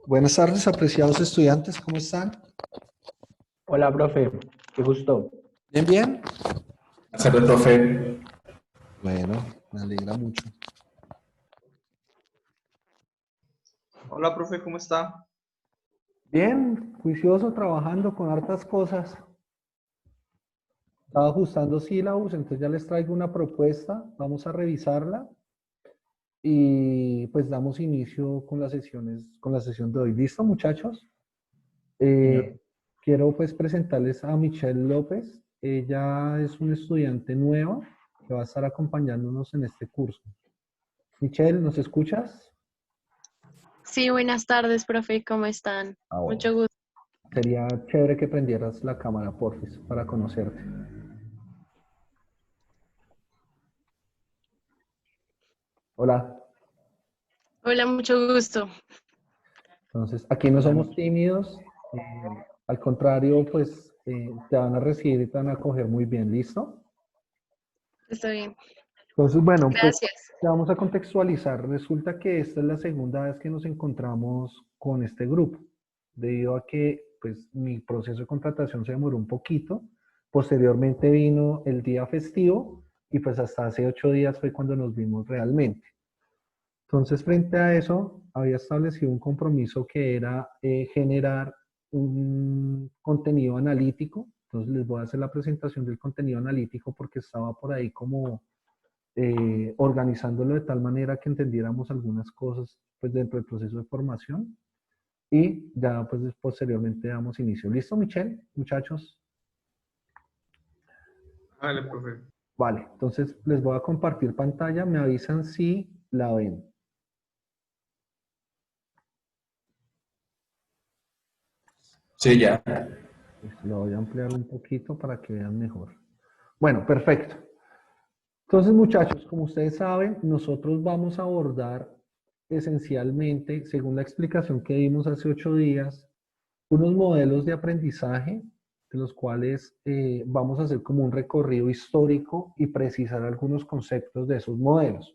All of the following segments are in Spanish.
Buenas tardes, apreciados estudiantes, ¿cómo están? Hola, profe, qué gusto. ¿Bien, bien? Hacerlo, profe. Bueno, me alegra mucho. Hola, profe, ¿cómo está? Bien, juicioso, trabajando con hartas cosas. Estaba ajustando sílabos, entonces ya les traigo una propuesta, vamos a revisarla y pues damos inicio con las sesiones, con la sesión de hoy. ¿Listo, muchachos? Señor. Quiero pues presentarles a Michelle López. Ella es una estudiante nueva que va a estar acompañándonos en este curso. Michelle, ¿nos escuchas? Sí, buenas tardes, profe, ¿cómo están? Ah, Mucho bueno. gusto. Sería chévere que prendieras la cámara, porfis, para conocerte. Hola. Hola, mucho gusto. Entonces, aquí no Hola, somos Michelle. tímidos. Al contrario, pues te van a recibir y te van a acoger muy bien. ¿Listo? Está bien. Entonces, bueno, pues Gracias. te vamos a contextualizar. Resulta que esta es la segunda vez que nos encontramos con este grupo, debido a que pues mi proceso de contratación se demoró un poquito. Posteriormente vino el día festivo y pues hasta hace 8 días fue cuando nos vimos realmente. Entonces, frente a eso, había establecido un compromiso que era generar un contenido analítico. Entonces, les voy a hacer la presentación del contenido analítico porque estaba por ahí como organizándolo de tal manera que entendiéramos algunas cosas pues, dentro del proceso de formación y ya pues posteriormente damos inicio. ¿Listo, Michelle? Muchachos. Vale, profe. Vale, entonces les voy a compartir pantalla, me avisan si la ven. Sí, ya. Lo voy a ampliar un poquito para que vean mejor. Bueno, perfecto. Entonces, muchachos, como ustedes saben, nosotros vamos a abordar esencialmente, según la explicación que dimos hace 8 días, unos modelos de aprendizaje de los cuales vamos a hacer como un recorrido histórico y precisar algunos conceptos de esos modelos,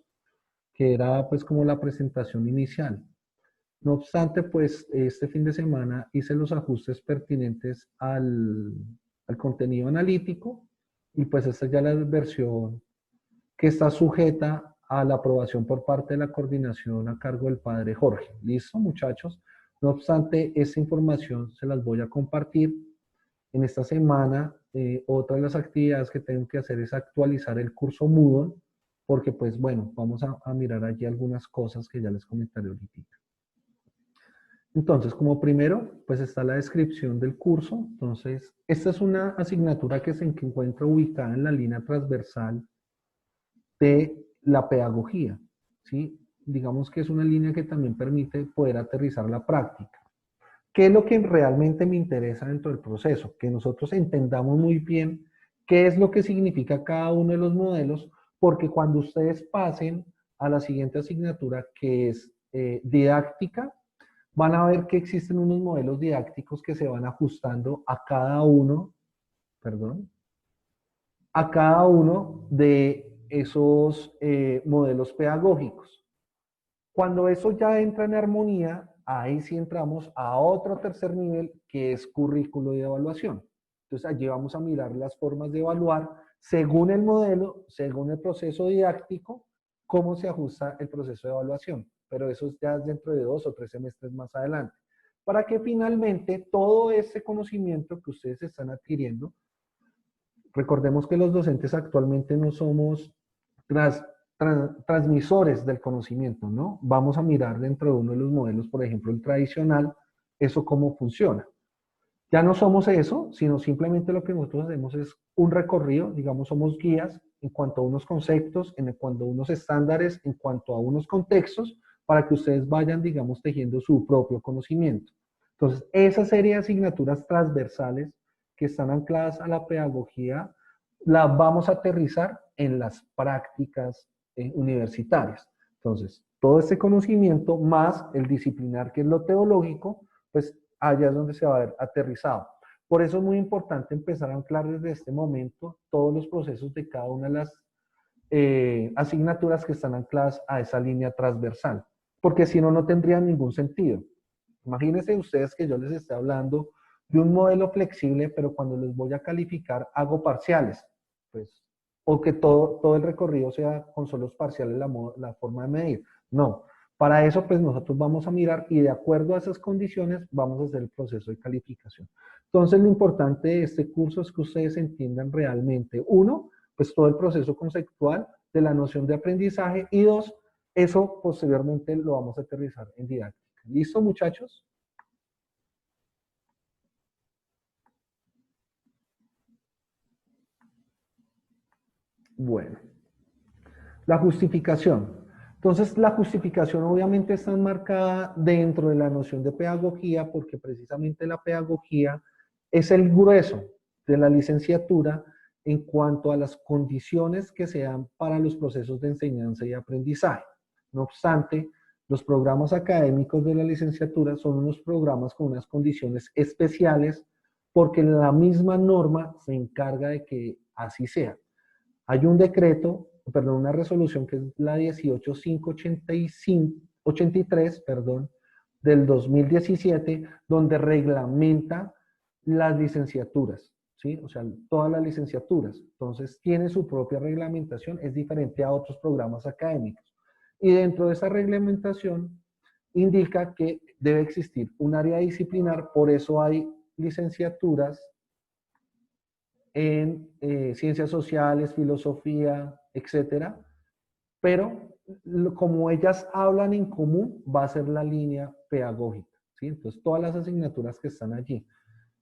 que era pues como la presentación inicial. No obstante, pues este fin de semana hice los ajustes pertinentes al contenido analítico y pues esta ya es la versión que está sujeta a la aprobación por parte de la coordinación a cargo del padre Jorge. ¿Listo, muchachos? No obstante, esta información se las voy a compartir. En esta semana, otra de las actividades que tengo que hacer es actualizar el curso Moodle, porque pues bueno, vamos a mirar allí algunas cosas que ya les comentaré ahorita. Entonces, como primero, pues está la descripción del curso. Entonces, esta es una asignatura que se encuentra ubicada en la línea transversal de la pedagogía, ¿sí? Digamos que es una línea que también permite poder aterrizar la práctica. ¿Qué es lo que realmente me interesa dentro del proceso? Que nosotros entendamos muy bien qué es lo que significa cada uno de los modelos, porque cuando ustedes pasen a la siguiente asignatura, que es didáctica, van a ver que existen unos modelos didácticos que se van ajustando a cada uno, perdón, a cada uno de esos modelos pedagógicos. Cuando eso ya entra en armonía, ahí sí entramos a otro tercer nivel que es currículo de evaluación. Entonces allí vamos a mirar las formas de evaluar según el modelo, según el proceso didáctico, cómo se ajusta el proceso de evaluación. Pero eso ya es dentro de 2 o 3 semestres más adelante. Para que finalmente todo ese conocimiento que ustedes están adquiriendo, recordemos que los docentes actualmente no somos transmisores del conocimiento, ¿no? Vamos a mirar dentro de uno de los modelos, por ejemplo, el tradicional, eso cómo funciona. Ya no somos eso, sino simplemente lo que nosotros hacemos es un recorrido, digamos, somos guías en cuanto a unos conceptos, en cuanto a unos estándares, en cuanto a unos contextos, para que ustedes vayan, digamos, tejiendo su propio conocimiento. Entonces, esa serie de asignaturas transversales que están ancladas a la pedagogía, las vamos a aterrizar en las prácticas universitarias. Entonces, todo este conocimiento más el disciplinar, que es lo teológico, pues allá es donde se va a ver aterrizado. Por eso es muy importante empezar a anclar desde este momento todos los procesos de cada una de las asignaturas que están ancladas a esa línea transversal, porque si no, no tendría ningún sentido. Imagínense ustedes que yo les esté hablando de un modelo flexible, pero cuando les voy a calificar hago parciales, pues, o que todo el recorrido sea con solos parciales la forma de medir. No, para eso pues nosotros vamos a mirar y de acuerdo a esas condiciones vamos a hacer el proceso de calificación. Entonces lo importante de este curso es que ustedes entiendan realmente, uno, pues todo el proceso conceptual de la noción de aprendizaje y dos, eso posteriormente lo vamos a aterrizar en didáctica. ¿Listo, muchachos? Bueno, la justificación. Entonces, la justificación obviamente está enmarcada dentro de la noción de pedagogía porque precisamente la pedagogía es el grueso de la licenciatura en cuanto a las condiciones que se dan para los procesos de enseñanza y aprendizaje. No obstante, los programas académicos de la licenciatura son unos programas con unas condiciones especiales porque la misma norma se encarga de que así sea. Hay un decreto, perdón, una resolución que es la 18583, perdón, del 2017, donde reglamenta las licenciaturas, ¿sí? O sea, todas las licenciaturas. Entonces, tiene su propia reglamentación, es diferente a otros programas académicos. Y dentro de esa reglamentación indica que debe existir un área disciplinar, por eso hay licenciaturas en ciencias sociales, filosofía, etcétera, pero como ellas hablan en común, va a ser la línea pedagógica, ¿sí? Entonces, todas las asignaturas que están allí.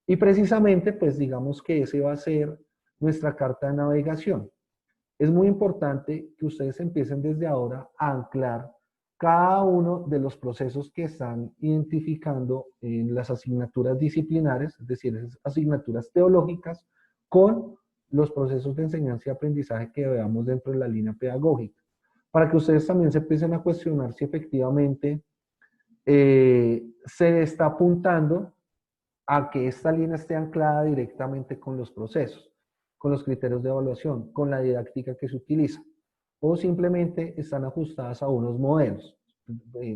Y precisamente, pues digamos que ese va a ser nuestra carta de navegación. Es muy importante que ustedes empiecen desde ahora a anclar cada uno de los procesos que están identificando en las asignaturas disciplinares, es decir, esas asignaturas teológicas, con los procesos de enseñanza y aprendizaje que veamos dentro de la línea pedagógica, para que ustedes también se empiecen a cuestionar si efectivamente se está apuntando a que esta línea esté anclada directamente con los procesos, con los criterios de evaluación, con la didáctica que se utiliza, o simplemente están ajustadas a unos modelos,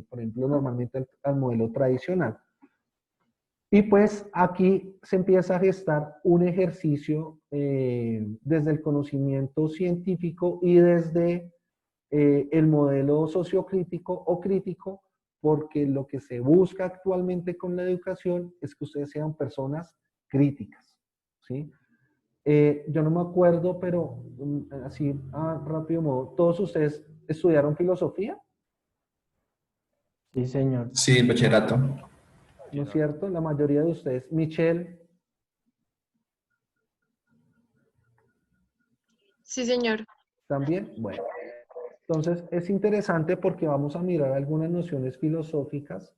por ejemplo, normalmente al modelo tradicional. Y pues aquí se empieza a gestar un ejercicio desde el conocimiento científico y desde el modelo sociocrítico o crítico, porque lo que se busca actualmente con la educación es que ustedes sean personas críticas, ¿sí? Yo no me acuerdo, pero así rápido modo, ¿todos ustedes estudiaron filosofía? Sí, señor. Sí, bachillerato. ¿No es cierto? La mayoría de ustedes. Michelle, Sí, señor. ¿también? Bueno. Entonces, es interesante porque vamos a mirar algunas nociones filosóficas,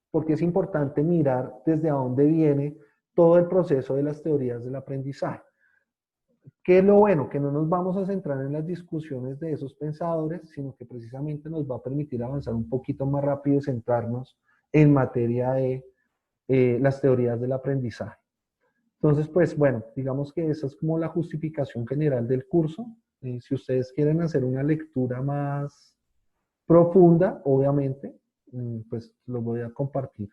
porque es importante mirar desde dónde viene todo el proceso de las teorías del aprendizaje. ¿Qué es lo bueno? Que no nos vamos a centrar en las discusiones de esos pensadores, sino que precisamente nos va a permitir avanzar un poquito más rápido y centrarnos en materia de las teorías del aprendizaje. Entonces, pues bueno, digamos que esa es como la justificación general del curso. Si ustedes quieren hacer una lectura más profunda, obviamente, pues lo voy a compartir.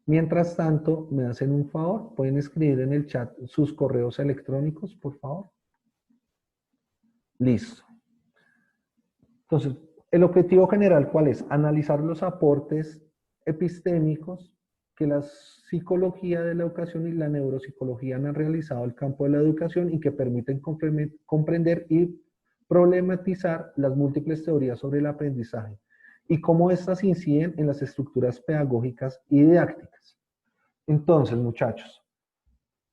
Mientras tanto, me hacen un favor, pueden escribir en el chat sus correos electrónicos, por favor. Listo. Entonces, el objetivo general, ¿cuál es? Analizar los aportes epistémicos que la psicología de la educación y la neuropsicología han realizado al campo de la educación y que permiten comprender y problematizar las múltiples teorías sobre el aprendizaje y cómo éstas inciden en las estructuras pedagógicas y didácticas. Entonces, muchachos,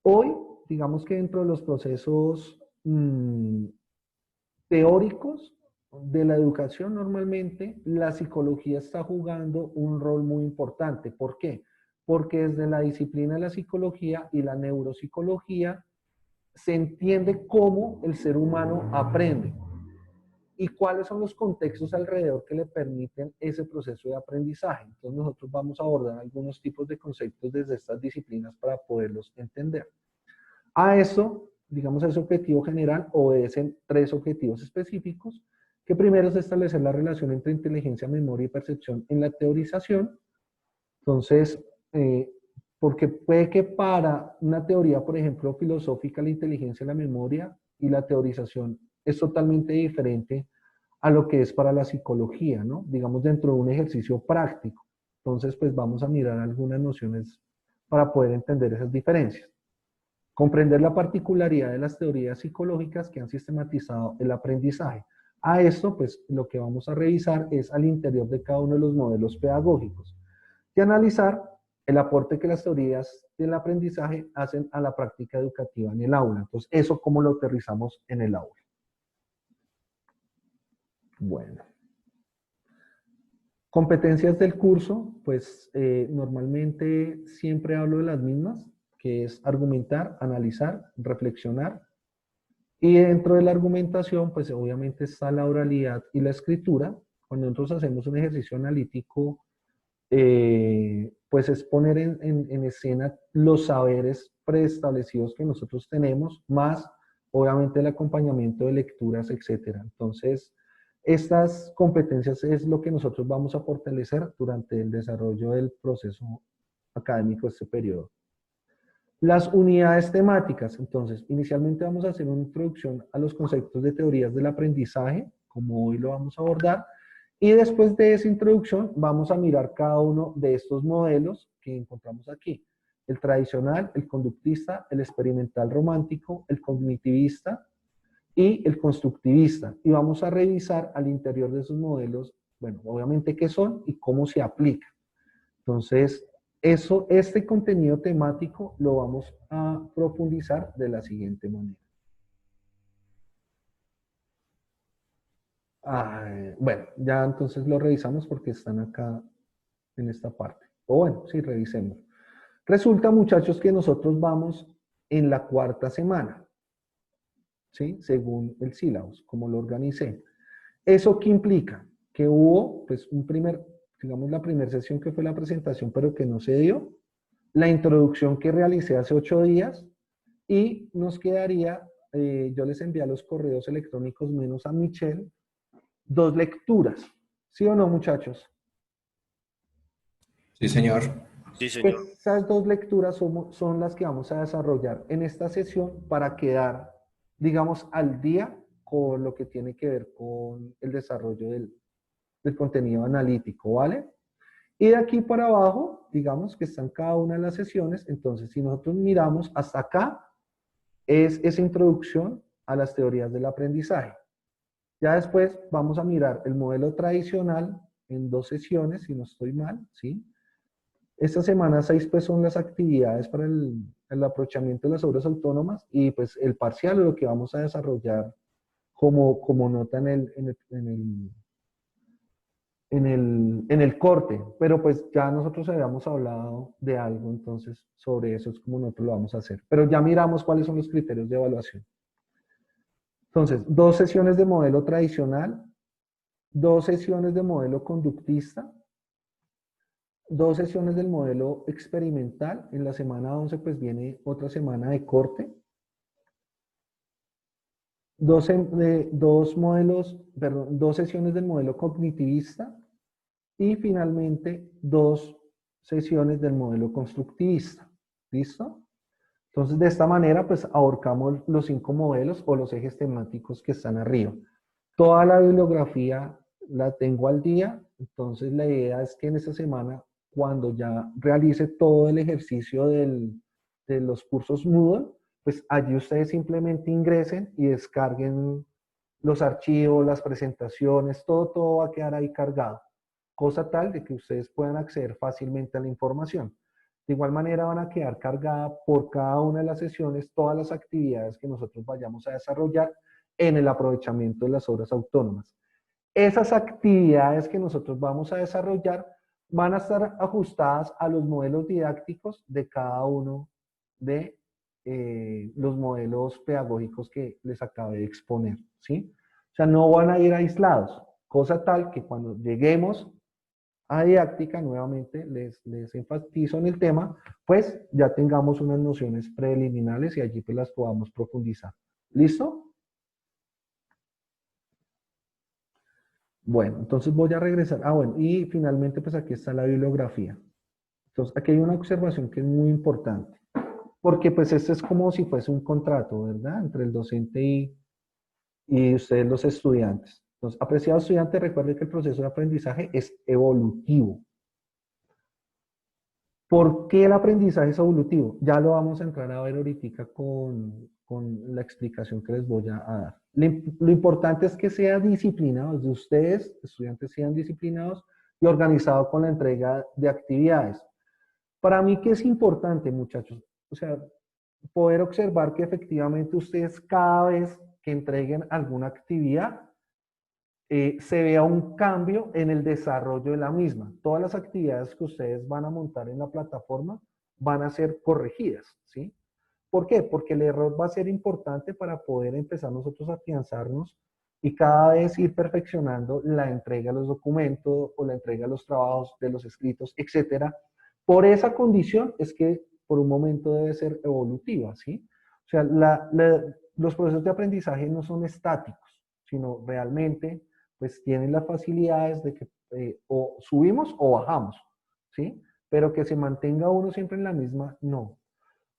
hoy, digamos que dentro de los procesos teóricos de la educación, normalmente la psicología está jugando un rol muy importante. ¿Por qué? Porque desde la disciplina de la psicología y la neuropsicología se entiende cómo el ser humano aprende y cuáles son los contextos alrededor que le permiten ese proceso de aprendizaje. Entonces nosotros vamos a abordar algunos tipos de conceptos desde estas disciplinas para poderlos entender. A eso, digamos, ese objetivo general obedecen tres objetivos específicos, que primero es establecer la relación entre inteligencia, memoria y percepción en la teorización. Entonces, porque puede que para una teoría, por ejemplo, filosófica, la inteligencia, la memoria y la teorización es totalmente diferente a lo que es para la psicología, ¿no? Digamos, dentro de un ejercicio práctico. Entonces, pues vamos a mirar algunas nociones para poder entender esas diferencias. Comprender la particularidad de las teorías psicológicas que han sistematizado el aprendizaje. A esto, pues, lo que vamos a revisar es al interior de cada uno de los modelos pedagógicos y analizar el aporte que las teorías del aprendizaje hacen a la práctica educativa en el aula. Entonces, eso cómo lo aterrizamos en el aula. Bueno. Competencias del curso, pues normalmente siempre hablo de las mismas, que es argumentar, analizar, reflexionar. Y dentro de la argumentación, pues obviamente está la oralidad y la escritura. Cuando nosotros hacemos un ejercicio analítico, pues es poner en escena los saberes preestablecidos que nosotros tenemos, más obviamente el acompañamiento de lecturas, etc. Entonces, estas competencias es lo que nosotros vamos a fortalecer durante el desarrollo del proceso académico de este periodo. Las unidades temáticas. Entonces, inicialmente vamos a hacer una introducción a los conceptos de teorías del aprendizaje, como hoy lo vamos a abordar, y después de esa introducción vamos a mirar cada uno de estos modelos que encontramos aquí. El tradicional, el conductista, el experimental romántico, el cognitivista y el constructivista. Y vamos a revisar al interior de esos modelos, bueno, obviamente qué son y cómo se aplican. Entonces, este contenido temático lo vamos a profundizar de la siguiente manera. Bueno, ya entonces lo revisamos porque están acá en esta parte. O bueno, sí, revisemos. Resulta, muchachos, que nosotros vamos en la cuarta semana, ¿sí? Según el sílabus, como lo organicé. ¿Eso qué implica? Que hubo, pues, digamos, la primera sesión que fue la presentación, pero que no se dio, la introducción que realicé hace 8 días, y nos quedaría, yo les envié a los correos electrónicos menos a Michelle, 2 lecturas. ¿Sí o no, muchachos? Sí, señor. Sí, señor. Esas 2 lecturas son las que vamos a desarrollar en esta sesión para quedar, digamos, al día con lo que tiene que ver con el desarrollo del contenido analítico, ¿vale? Y de aquí para abajo, digamos que están cada una de las sesiones. Entonces, si nosotros miramos hasta acá, es esa introducción a las teorías del aprendizaje. Ya después vamos a mirar el modelo tradicional en 2 sesiones, si no estoy mal, ¿sí? Esta semana 6 pues son las actividades para el aprovechamiento de las obras autónomas, y pues el parcial es lo que vamos a desarrollar como nota en el corte, pero pues ya nosotros habíamos hablado de algo, entonces sobre eso es como nosotros lo vamos a hacer. Pero ya miramos cuáles son los criterios de evaluación. Entonces, 2 sesiones de modelo tradicional, 2 sesiones de modelo conductista, 2 sesiones del modelo experimental. En la semana 11 pues viene otra semana de corte. 2 sesiones del modelo cognitivista y finalmente 2 sesiones del modelo constructivista. ¿Listo? Entonces, de esta manera, pues ahorcamos los 5 modelos o los ejes temáticos que están arriba. Toda la bibliografía la tengo al día, entonces la idea es que en esta semana, cuando ya realice todo el ejercicio de los cursos Moodle, pues allí ustedes simplemente ingresen y descarguen los archivos, las presentaciones, todo va a quedar ahí cargado, cosa tal de que ustedes puedan acceder fácilmente a la información. De igual manera van a quedar cargadas por cada una de las sesiones todas las actividades que nosotros vayamos a desarrollar en el aprovechamiento de las obras autónomas. Esas actividades que nosotros vamos a desarrollar van a estar ajustadas a los modelos didácticos de cada uno de los modelos pedagógicos que les acabé de exponer, ¿sí? O sea, no van a ir aislados, cosa tal que cuando lleguemos a didáctica, nuevamente les enfatizo en el tema, pues ya tengamos unas nociones preliminares y allí pues las podamos profundizar. ¿Listo? Bueno, entonces voy a regresar. Ah, bueno, y finalmente pues aquí está la bibliografía. Entonces aquí hay una observación que es muy importante, porque pues esto es como si fuese un contrato, ¿verdad? Entre el docente y ustedes los estudiantes. Entonces, apreciado estudiante, recuerde que el proceso de aprendizaje es evolutivo. ¿Por qué el aprendizaje es evolutivo? Ya lo vamos a entrar a ver ahorita con la explicación que les voy a dar. Lo importante es que sean disciplinados, de ustedes, estudiantes, sean disciplinados y organizados con la entrega de actividades. Para mí, ¿qué es importante, muchachos? O sea, poder observar que efectivamente ustedes cada vez que entreguen alguna actividad, se vea un cambio en el desarrollo de la misma. Todas las actividades que ustedes van a montar en la plataforma van a ser corregidas, ¿sí? ¿Por qué? Porque el error va a ser importante para poder empezar nosotros a afianzarnos y cada vez ir perfeccionando la entrega de los documentos o la entrega de los trabajos, de los escritos, etcétera. Por esa condición es que por un momento debe ser evolutiva, ¿sí? O sea, los procesos de aprendizaje no son estáticos, sino realmente pues tienen las facilidades de que o subimos o bajamos, ¿sí? Pero que se mantenga uno siempre en la misma, no.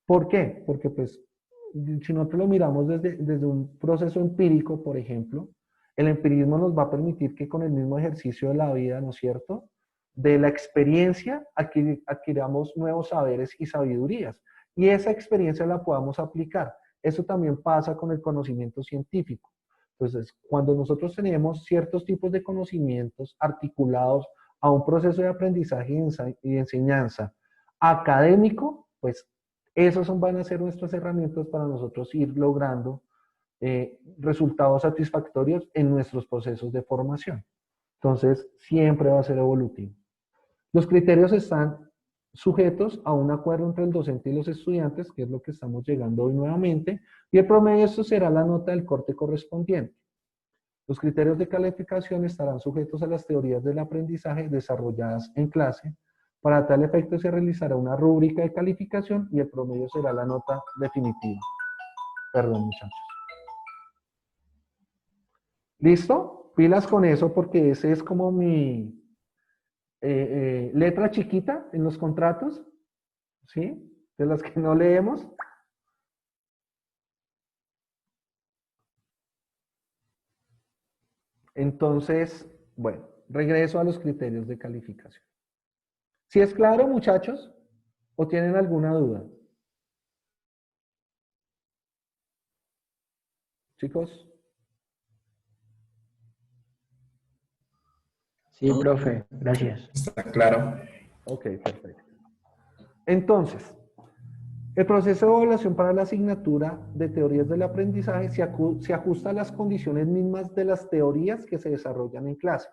¿Por qué? Porque pues si nosotros lo miramos desde un proceso empírico, por ejemplo, el empirismo nos va a permitir que con el mismo ejercicio de la vida, ¿no es cierto?, de la experiencia adquiramos nuevos saberes y sabidurías. Y esa experiencia la podamos aplicar. Eso también pasa con el conocimiento científico. Entonces, cuando nosotros tenemos ciertos tipos de conocimientos articulados a un proceso de aprendizaje y enseñanza académico, pues esas van a ser nuestras herramientas para nosotros ir logrando resultados satisfactorios en nuestros procesos de formación. Entonces, siempre va a ser evolutivo. Los criterios están sujetos a un acuerdo entre el docente y los estudiantes, que es lo que estamos llegando hoy nuevamente, y el promedio de esto será la nota del corte correspondiente. Los criterios de calificación estarán sujetos a las teorías del aprendizaje desarrolladas en clase. Para tal efecto se realizará una rúbrica de calificación y el promedio será la nota definitiva. Perdón, muchachos. ¿Listo? Pilas con eso porque ese es como mi letra chiquita en los contratos, ¿sí? De las que no leemos. Entonces, bueno, regreso a los criterios de calificación. ¿Sí es claro, muchachos? ¿O tienen alguna duda? Chicos. Sí, profe, gracias. Está claro. Ok, perfecto. Entonces, el proceso de evaluación para la asignatura de teorías del aprendizaje se ajusta a las condiciones mismas de las teorías que se desarrollan en clase.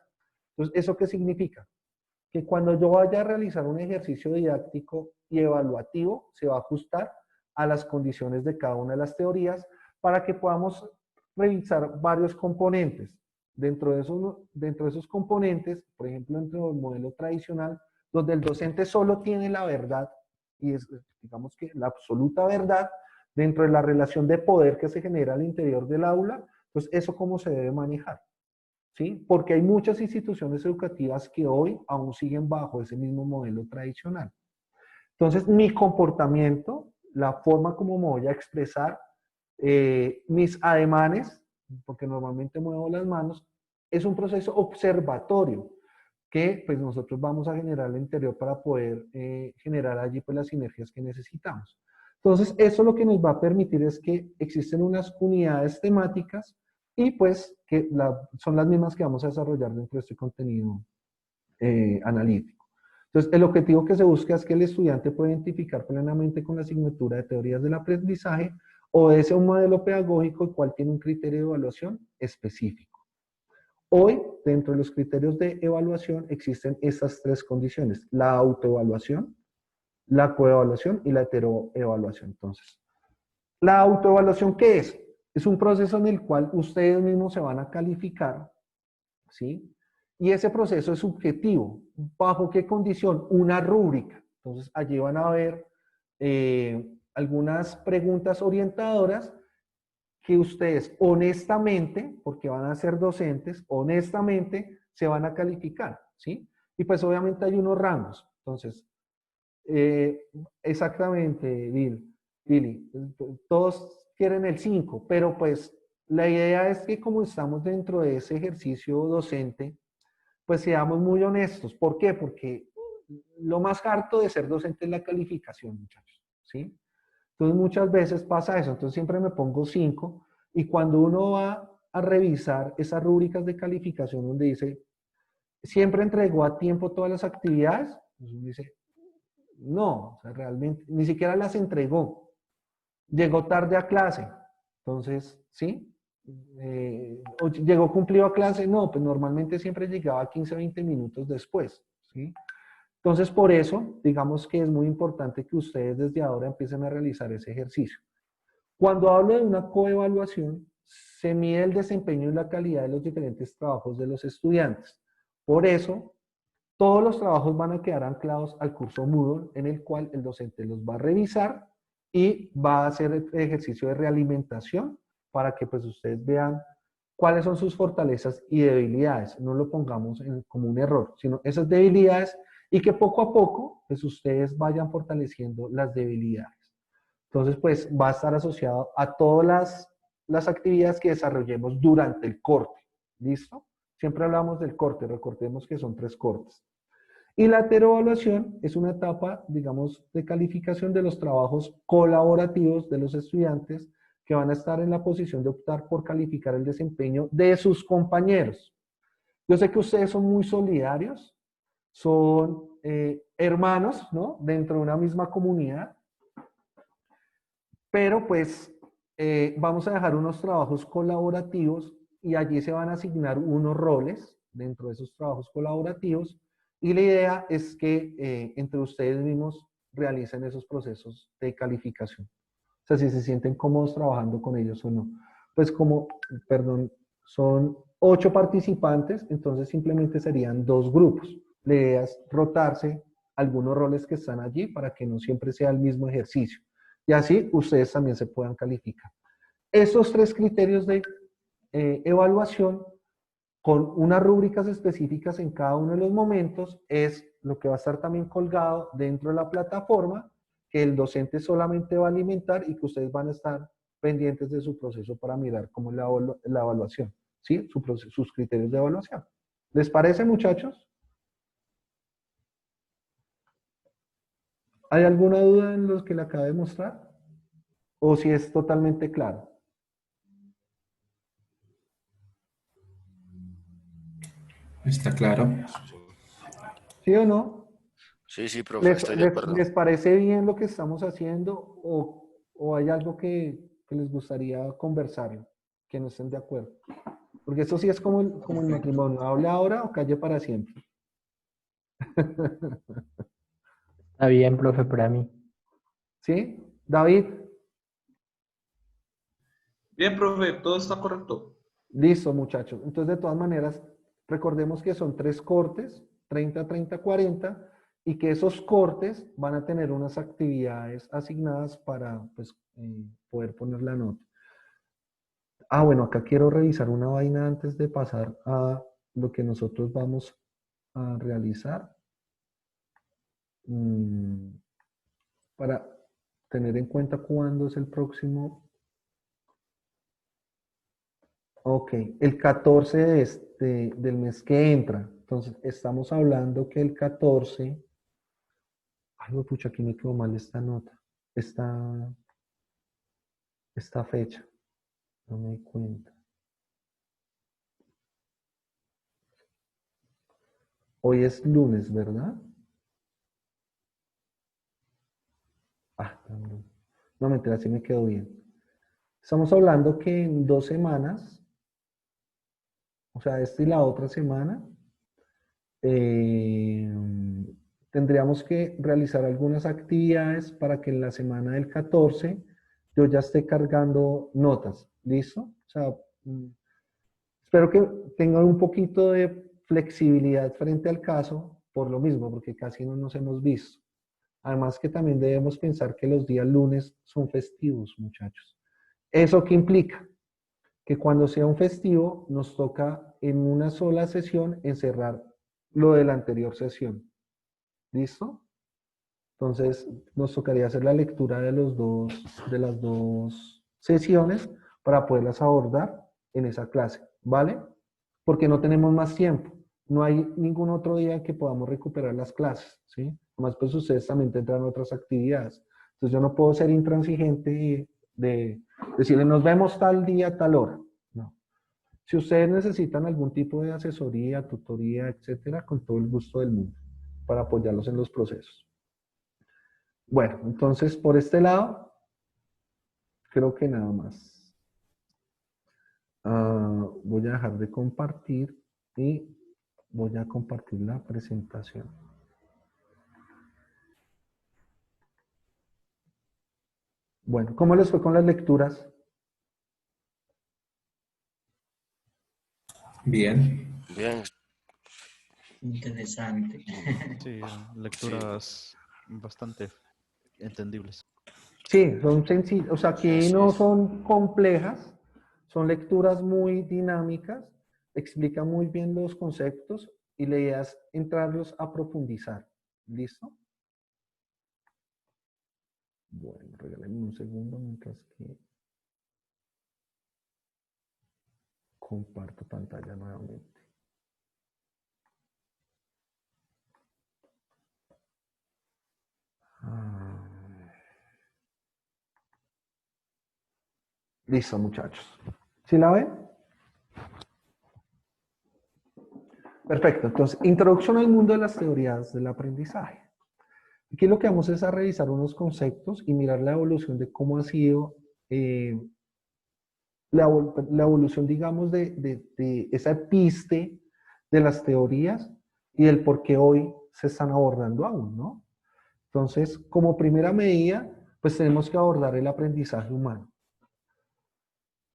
Entonces, ¿eso qué significa? Que cuando yo vaya a realizar un ejercicio didáctico y evaluativo, se va a ajustar a las condiciones de cada una de las teorías para que podamos revisar varios componentes. Dentro de esos componentes, por ejemplo, dentro del modelo tradicional, donde el docente solo tiene la verdad, y es, digamos que la absoluta verdad, dentro de la relación de poder que se genera al interior del aula, pues eso cómo se debe manejar. ¿Sí? Porque hay muchas instituciones educativas que hoy aún siguen bajo ese mismo modelo tradicional. Entonces, mi comportamiento, la forma como me voy a expresar, mis ademanes, porque normalmente muevo las manos, es un proceso observatorio que pues nosotros vamos a generar al interior para poder generar allí pues las sinergias que necesitamos. Entonces, eso lo que nos va a permitir es que existen unas unidades temáticas y pues que son las mismas que vamos a desarrollar dentro de este contenido analítico. Entonces, el objetivo que se busca es que el estudiante pueda identificar plenamente con la asignatura de teorías del aprendizaje o ese un modelo pedagógico el cual tiene un criterio de evaluación específico. Hoy, dentro de los criterios de evaluación, existen estas tres condiciones: la autoevaluación, la coevaluación y la heteroevaluación. Entonces, ¿la autoevaluación qué es? Es un proceso en el cual ustedes mismos se van a calificar, ¿sí? Y ese proceso es subjetivo. ¿Bajo qué condición? Una rúbrica. Entonces, allí van a ver algunas preguntas orientadoras que ustedes honestamente, porque van a ser docentes, honestamente se van a calificar, ¿sí? Y pues obviamente hay unos rangos. Entonces, exactamente, Billy, todos quieren el 5, pero pues la idea es que como estamos dentro de ese ejercicio docente, pues seamos muy honestos. ¿Por qué? Porque lo más harto de ser docente es la calificación, muchachos, ¿sí? Entonces muchas veces pasa eso, entonces siempre me pongo 5 y cuando uno va a revisar esas rúbricas de calificación donde dice, ¿siempre entregó a tiempo todas las actividades? Pues uno dice, no, o sea, realmente ni siquiera las entregó. Llegó tarde a clase, entonces, ¿sí? O llegó cumplido a clase, no, pues normalmente siempre llegaba 15 o 20 minutos después, ¿sí? Entonces, por eso, digamos que es muy importante que ustedes desde ahora empiecen a realizar ese ejercicio. Cuando hablo de una coevaluación, se mide el desempeño y la calidad de los diferentes trabajos de los estudiantes. Por eso, todos los trabajos van a quedar anclados al curso Moodle, en el cual el docente los va a revisar y va a hacer el ejercicio de realimentación para que pues ustedes vean cuáles son sus fortalezas y debilidades. No lo pongamos como un error, sino esas debilidades y que poco a poco pues ustedes vayan fortaleciendo las debilidades. Entonces pues va a estar asociado a todas las actividades que desarrollemos durante el corte. ¿Listo? Siempre hablamos del corte, recordemos que son 3 cortes. Y la heteroevaluación es una etapa, digamos, de calificación de los trabajos colaborativos de los estudiantes que van a estar en la posición de optar por calificar el desempeño de sus compañeros. Yo sé que ustedes son muy solidarios, son hermanos, ¿no? Dentro de una misma comunidad, pero pues vamos a dejar unos trabajos colaborativos y allí se van a asignar unos roles dentro de esos trabajos colaborativos y la idea es que entre ustedes mismos realicen esos procesos de calificación. O sea, si se sienten cómodos trabajando con ellos o no. Pues como, perdón, son 8 participantes, entonces simplemente serían 2 grupos. La idea es rotarse algunos roles que están allí para que no siempre sea el mismo ejercicio. Y así ustedes también se puedan calificar. Estos 3 criterios de evaluación con unas rúbricas específicas en cada uno de los momentos es lo que va a estar también colgado dentro de la plataforma que el docente solamente va a alimentar y que ustedes van a estar pendientes de su proceso para mirar cómo es la evaluación, ¿sí? Sus criterios de evaluación. ¿Les parece, muchachos? ¿Hay alguna duda en los que le acabo de mostrar? ¿O si es totalmente claro? Está claro. ¿Sí o no? Sí, profe, estoy de acuerdo. ¿Les parece bien lo que estamos haciendo o hay algo que les gustaría conversar, que no estén de acuerdo? Porque eso sí es como el matrimonio, habla ahora o calle para siempre. Está bien, profe, para mí. ¿Sí? David, Bien, profe, todo está correcto. listo, muchachos. Entonces, de todas maneras, recordemos que son 3 cortes, 30, 30, 40, y que esos cortes van a tener unas actividades asignadas para pues, poder poner la nota. Ah, bueno, acá quiero revisar una vaina antes de pasar a lo que nosotros vamos a realizar. Para tener en cuenta cuándo es el próximo. Ok, el 14 del mes que entra. Entonces, estamos hablando que el 14. Ay, no, pucha, aquí me quedó mal esta nota. Esta fecha. No me di cuenta. Hoy es lunes, ¿verdad? Ah, no, mentira, sí me quedó bien. Estamos hablando que en 2 semanas, o sea, esta y la otra semana, tendríamos que realizar algunas actividades para que en la semana del 14 yo ya esté cargando notas. ¿Listo? O sea, espero que tengan un poquito de flexibilidad frente al caso, por lo mismo, porque casi no nos hemos visto. Además que también debemos pensar que los días lunes son festivos, muchachos. ¿Eso qué implica? que cuando sea un festivo nos toca en una sola sesión encerrar lo de la anterior sesión. ¿Listo? Entonces nos tocaría hacer la lectura de las dos sesiones para poderlas abordar en esa clase, ¿vale? Porque no tenemos más tiempo. No hay ningún otro día que podamos recuperar las clases, ¿sí? Además, pues ustedes también tendrán otras actividades. Entonces yo no puedo ser intransigente de decirle, nos vemos tal día, tal hora. No. Si ustedes necesitan algún tipo de asesoría, tutoría, etcétera, con todo el gusto del mundo para apoyarlos en los procesos. Bueno, entonces por este lado, creo que nada más. Voy a dejar de compartir y voy a compartir la presentación. Bueno, ¿cómo les fue con las lecturas? Bien. Bien. Interesante. Sí, lecturas bastante entendibles. Sí, son sencillas, o sea, que Sí, no sí. son complejas, son lecturas muy dinámicas, explican muy bien los conceptos y la idea es entrarlos a profundizar. ¿Listo? Bueno, regálenme un segundo mientras que comparto pantalla nuevamente. Listo, muchachos. ¿Sí la ven? Perfecto. Entonces, introducción al mundo de las teorías del aprendizaje. Aquí lo que vamos es a revisar unos conceptos y mirar la evolución de cómo ha sido la evolución, digamos, de esa episte de las teorías y del por qué hoy se están abordando aún, ¿no? Entonces, como primera medida, pues tenemos que abordar el aprendizaje humano.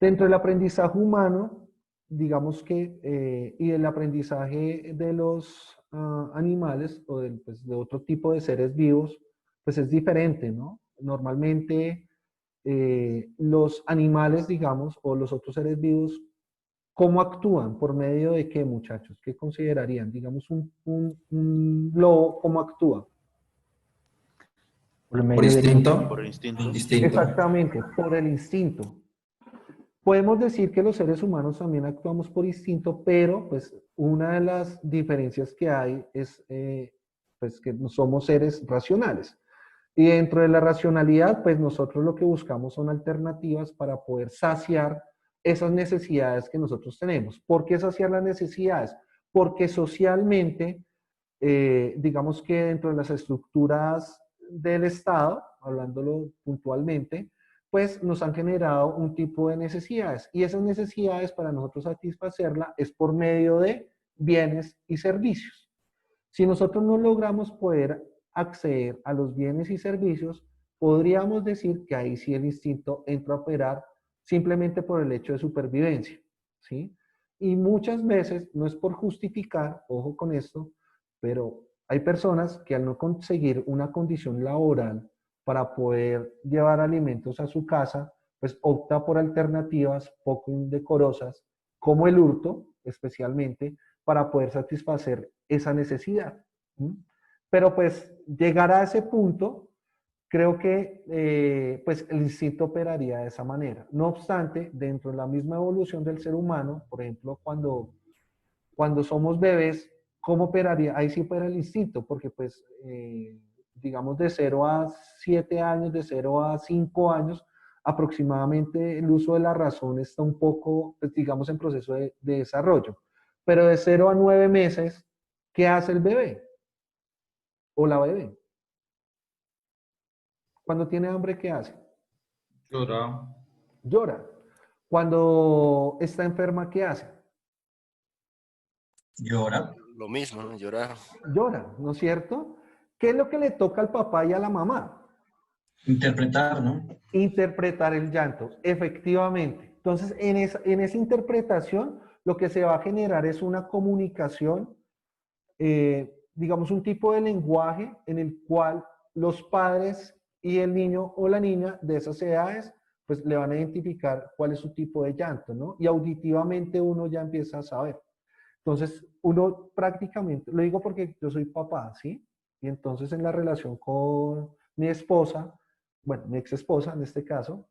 Dentro del aprendizaje humano, digamos que, y el aprendizaje de los animales o pues, de otro tipo de seres vivos, pues es diferente, ¿no? Normalmente los animales, digamos, o los otros seres vivos, ¿cómo actúan? ¿Por medio de qué, muchachos? ¿Qué considerarían? Digamos, un lobo, ¿cómo actúa? Por Por medio del instinto. Por instinto. Instinto. Exactamente, por el instinto. Podemos decir que los seres humanos también actuamos por instinto, pero pues una de las diferencias que hay es pues que no somos seres racionales. Y dentro de la racionalidad, pues nosotros lo que buscamos son alternativas para poder saciar esas necesidades que nosotros tenemos. ¿Por qué saciar las necesidades? Porque socialmente, digamos que dentro de las estructuras del Estado, hablándolo puntualmente, pues nos han generado un tipo de necesidades. Y esas necesidades, para nosotros satisfacerla, es por medio de bienes y servicios. Si nosotros no logramos poder acceder a los bienes y servicios, podríamos decir que ahí sí el instinto entra a operar simplemente por el hecho de supervivencia, ¿sí? Y muchas veces, no es por justificar, ojo con esto, pero hay personas que al no conseguir una condición laboral para poder llevar alimentos a su casa, pues opta por alternativas poco indecorosas, como el hurto, especialmente, para poder satisfacer esa necesidad. ¿Mm? Pero pues llegar a ese punto, creo que pues el instinto operaría de esa manera. No obstante, dentro de la misma evolución del ser humano, por ejemplo, cuando somos bebés, ¿cómo operaría? Ahí sí opera el instinto, porque pues, digamos, de 0 a 7 años, de 0 a 5 años, aproximadamente el uso de la razón está un poco, pues, digamos, en proceso de desarrollo. Pero de 0 a 9 meses, ¿qué hace el bebé? O la bebé. Cuando tiene hambre, ¿qué hace? Llora. Llora. Cuando está enferma, ¿qué hace? Llora. Lo mismo, ¿no? Llorar. Llora, ¿no es cierto? ¿Qué es lo que le toca al papá y a la mamá? Interpretar, ¿no? Interpretar el llanto, efectivamente. Entonces, en esa interpretación, lo que se va a generar es una comunicación, digamos, un tipo de lenguaje en el cual los padres y el niño o la niña de esas edades pues le van a identificar cuál es su tipo de llanto, ¿no? Y auditivamente uno ya empieza a saber. Entonces, uno prácticamente, lo digo porque yo soy papá, ¿sí? Y entonces en la relación con mi esposa, bueno, mi ex esposa en este caso,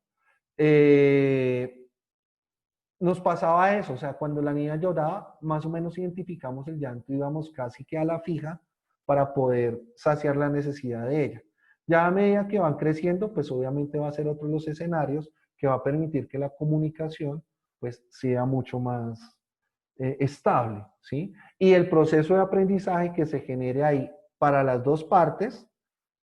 nos pasaba eso, o sea, cuando la niña lloraba, más o menos identificamos el llanto, íbamos casi que a la fija para poder saciar la necesidad de ella. Ya a medida que van creciendo, pues obviamente va a ser otro de los escenarios que va a permitir que la comunicación pues sea mucho más estable, ¿sí? Y el proceso de aprendizaje que se genere ahí para las dos partes,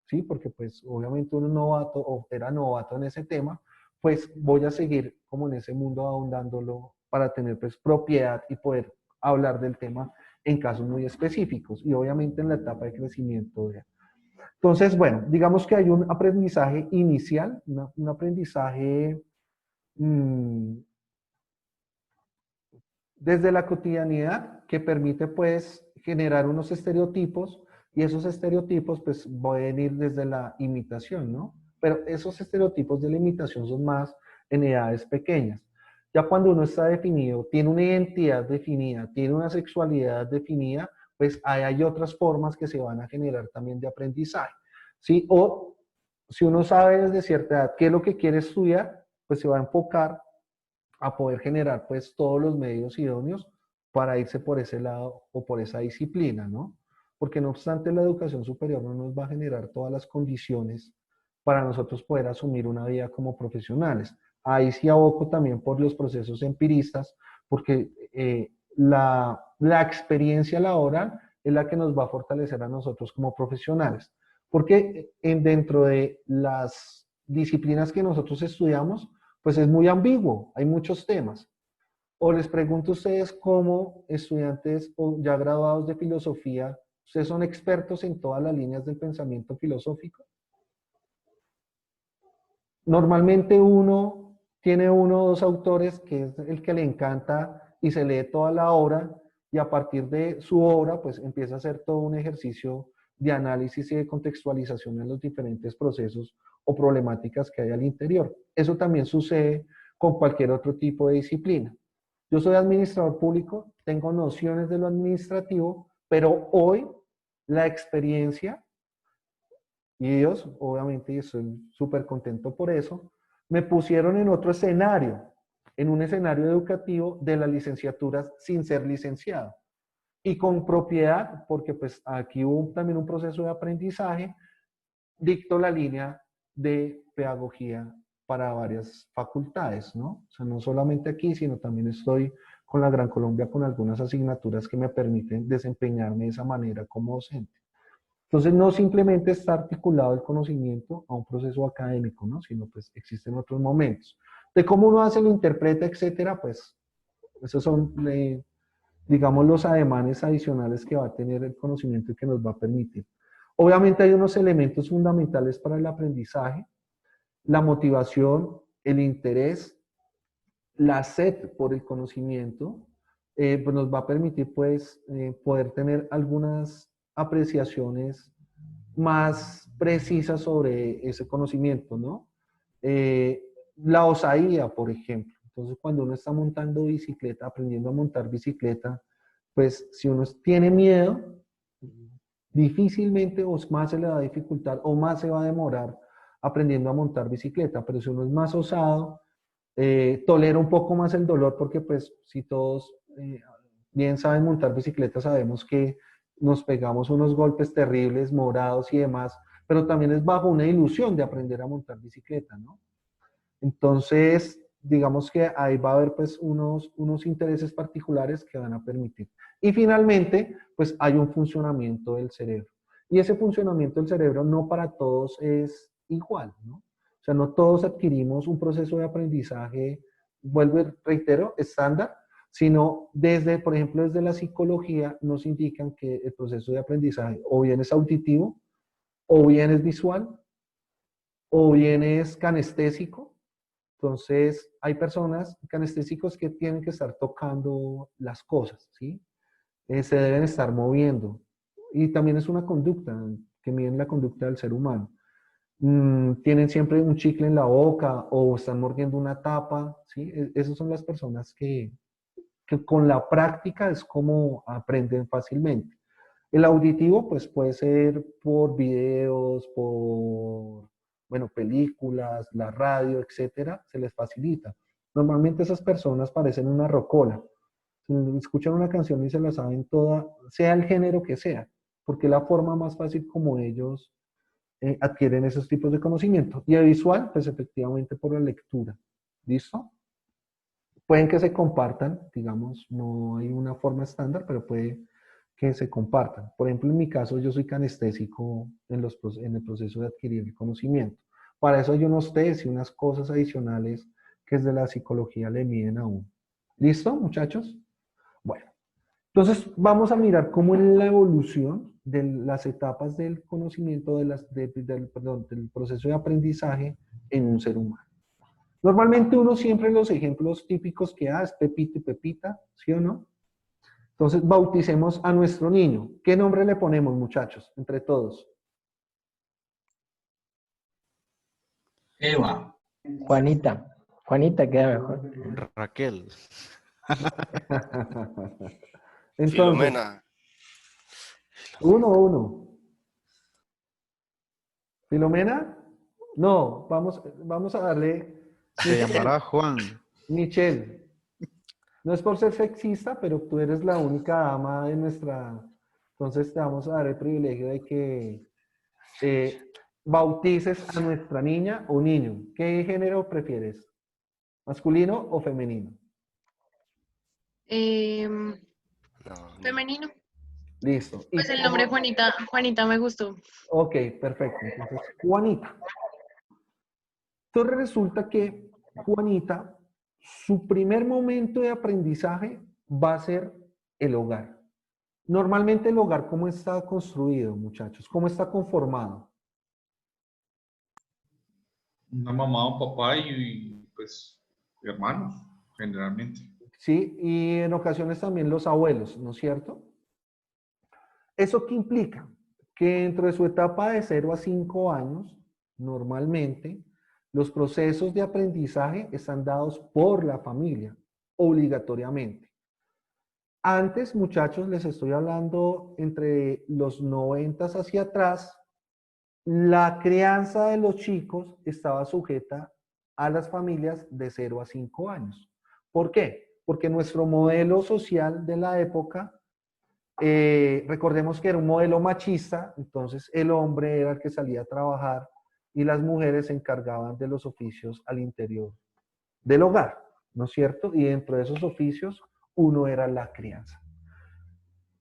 ¿sí? Porque pues obviamente uno es novato o era novato en ese tema, pues voy a seguir como en ese mundo ahondándolo para tener pues propiedad y poder hablar del tema en casos muy específicos y obviamente en la etapa de crecimiento. Entonces, bueno, digamos que hay un aprendizaje inicial, un aprendizaje desde la cotidianidad que permite pues generar unos estereotipos y esos estereotipos pues pueden ir desde la imitación, ¿no? Pero esos estereotipos de la imitación son más en edades pequeñas. Ya cuando uno está definido, tiene una identidad definida, tiene una sexualidad definida, pues hay otras formas que se van a generar también de aprendizaje, ¿sí? O si uno sabe desde cierta edad qué es lo que quiere estudiar, pues se va a enfocar a poder generar pues todos los medios idóneos para irse por ese lado o por esa disciplina, ¿no? Porque no obstante la educación superior no nos va a generar todas las condiciones para nosotros poder asumir una vida como profesionales. Ahí sí aboco también por los procesos empiristas, porque la experiencia laboral es la que nos va a fortalecer a nosotros como profesionales. Porque dentro de las disciplinas que nosotros estudiamos, pues es muy ambiguo, hay muchos temas. O les pregunto a ustedes como estudiantes o ya graduados de filosofía, ¿ustedes son expertos en todas las líneas del pensamiento filosófico? Normalmente uno tiene uno o dos autores que es el que le encanta y se lee toda la obra y a partir de su obra pues empieza a hacer todo un ejercicio de análisis y de contextualización en los diferentes procesos o problemáticas que hay al interior. Eso también sucede con cualquier otro tipo de disciplina. Yo soy administrador público, tengo nociones de lo administrativo, pero hoy la experiencia, y Dios, obviamente, y estoy súper contento por eso, me pusieron en otro escenario, en un escenario educativo de las licenciaturas sin ser licenciado. Y con propiedad, porque pues aquí hubo también un proceso de aprendizaje, dicto la línea de pedagogía para varias facultades, ¿no? O sea, no solamente aquí, sino también estoy con la Gran Colombia con algunas asignaturas que me permiten desempeñarme de esa manera como docente. Entonces, no simplemente está articulado el conocimiento a un proceso académico, ¿no? Sino pues existen otros momentos. De cómo uno hace, lo interpreta, etcétera, pues esos son, digamos, los ademanes adicionales que va a tener el conocimiento y que nos va a permitir. Obviamente hay unos elementos fundamentales para el aprendizaje, la motivación, el interés, la sed por el conocimiento, pues nos va a permitir pues poder tener algunas apreciaciones más precisas sobre ese conocimiento, ¿no? La osadía, por ejemplo. Entonces, cuando uno está montando bicicleta, aprendiendo a montar bicicleta, pues si uno tiene miedo, difícilmente o más se le va a dificultar o más se va a demorar aprendiendo a montar bicicleta. Pero si uno es más osado, tolera un poco más el dolor porque pues si todos bien saben montar bicicleta, sabemos que nos pegamos unos golpes terribles, morados y demás, pero también es bajo una ilusión de aprender a montar bicicleta, ¿no? Entonces, digamos que ahí va a haber pues unos intereses particulares que van a permitir. Y finalmente, pues hay un funcionamiento del cerebro. Y ese funcionamiento del cerebro no para todos es igual, ¿no? O sea, no todos adquirimos un proceso de aprendizaje, vuelvo y reitero, estándar, sino desde, por ejemplo, desde la psicología nos indican que el proceso de aprendizaje o bien es auditivo, o bien es visual, o bien es canestésico. Entonces, hay personas canestésicos que tienen que estar tocando las cosas, ¿sí? Se deben estar moviendo. Y también es una conducta, que miden la conducta del ser humano. tienen siempre un chicle en la boca o están mordiendo una tapa, ¿sí? Esas son las personas que con la práctica es como aprenden fácilmente. El auditivo, pues puede ser por videos, por, bueno, películas, la radio, etcétera, se les facilita. Normalmente esas personas parecen una rocola. Escuchan una canción y se la saben toda, sea el género que sea, porque es la forma más fácil como ellos adquieren esos tipos de conocimiento. Y el visual, pues efectivamente por la lectura. ¿Listo? Pueden que se compartan, digamos, no hay una forma estándar, pero puede que se compartan. Por ejemplo, en mi caso, yo soy canestésico en el proceso de adquirir el conocimiento. Para eso hay unos test y unas cosas adicionales que desde la psicología le miden a uno. ¿Listo, muchachos? Bueno, entonces vamos a mirar cómo es la evolución de las etapas del conocimiento, del proceso de aprendizaje en un ser humano. Normalmente uno siempre los ejemplos típicos que da es Pepito y Pepita, ¿sí o no? Entonces bauticemos a nuestro niño. ¿Qué nombre le ponemos, muchachos, entre todos? Eva. Juanita. Juanita queda mejor. Raquel. Entonces, Filomena. uno. ¿Filomena? No, vamos a darle... Se llamará Juan. Michelle. No es por ser sexista, pero tú eres la única dama de nuestra... Entonces te vamos a dar el privilegio de que bautices a nuestra niña o niño. ¿Qué género prefieres? ¿Masculino o femenino? Em, No, femenino. Listo. Pues el nombre Juanita me gustó. Ok, perfecto. Entonces, Juanita. Entonces resulta que Juanita, su primer momento de aprendizaje va a ser el hogar. Normalmente el hogar, ¿cómo está construido, muchachos? ¿Cómo está conformado? Una mamá, un papá y pues hermanos, generalmente. Sí, y en ocasiones también los abuelos, ¿no es cierto? ¿Eso qué implica? Que dentro de su etapa de 0 a 5 años, normalmente, los procesos de aprendizaje están dados por la familia, obligatoriamente. Antes, muchachos, les estoy hablando entre los 90 hacia atrás, la crianza de los chicos estaba sujeta a las familias de 0 a 5 años. ¿Por qué? Porque nuestro modelo social de la época, recordemos que era un modelo machista, entonces el hombre era el que salía a trabajar y las mujeres se encargaban de los oficios al interior del hogar, ¿no es cierto? Y dentro de esos oficios, uno era la crianza.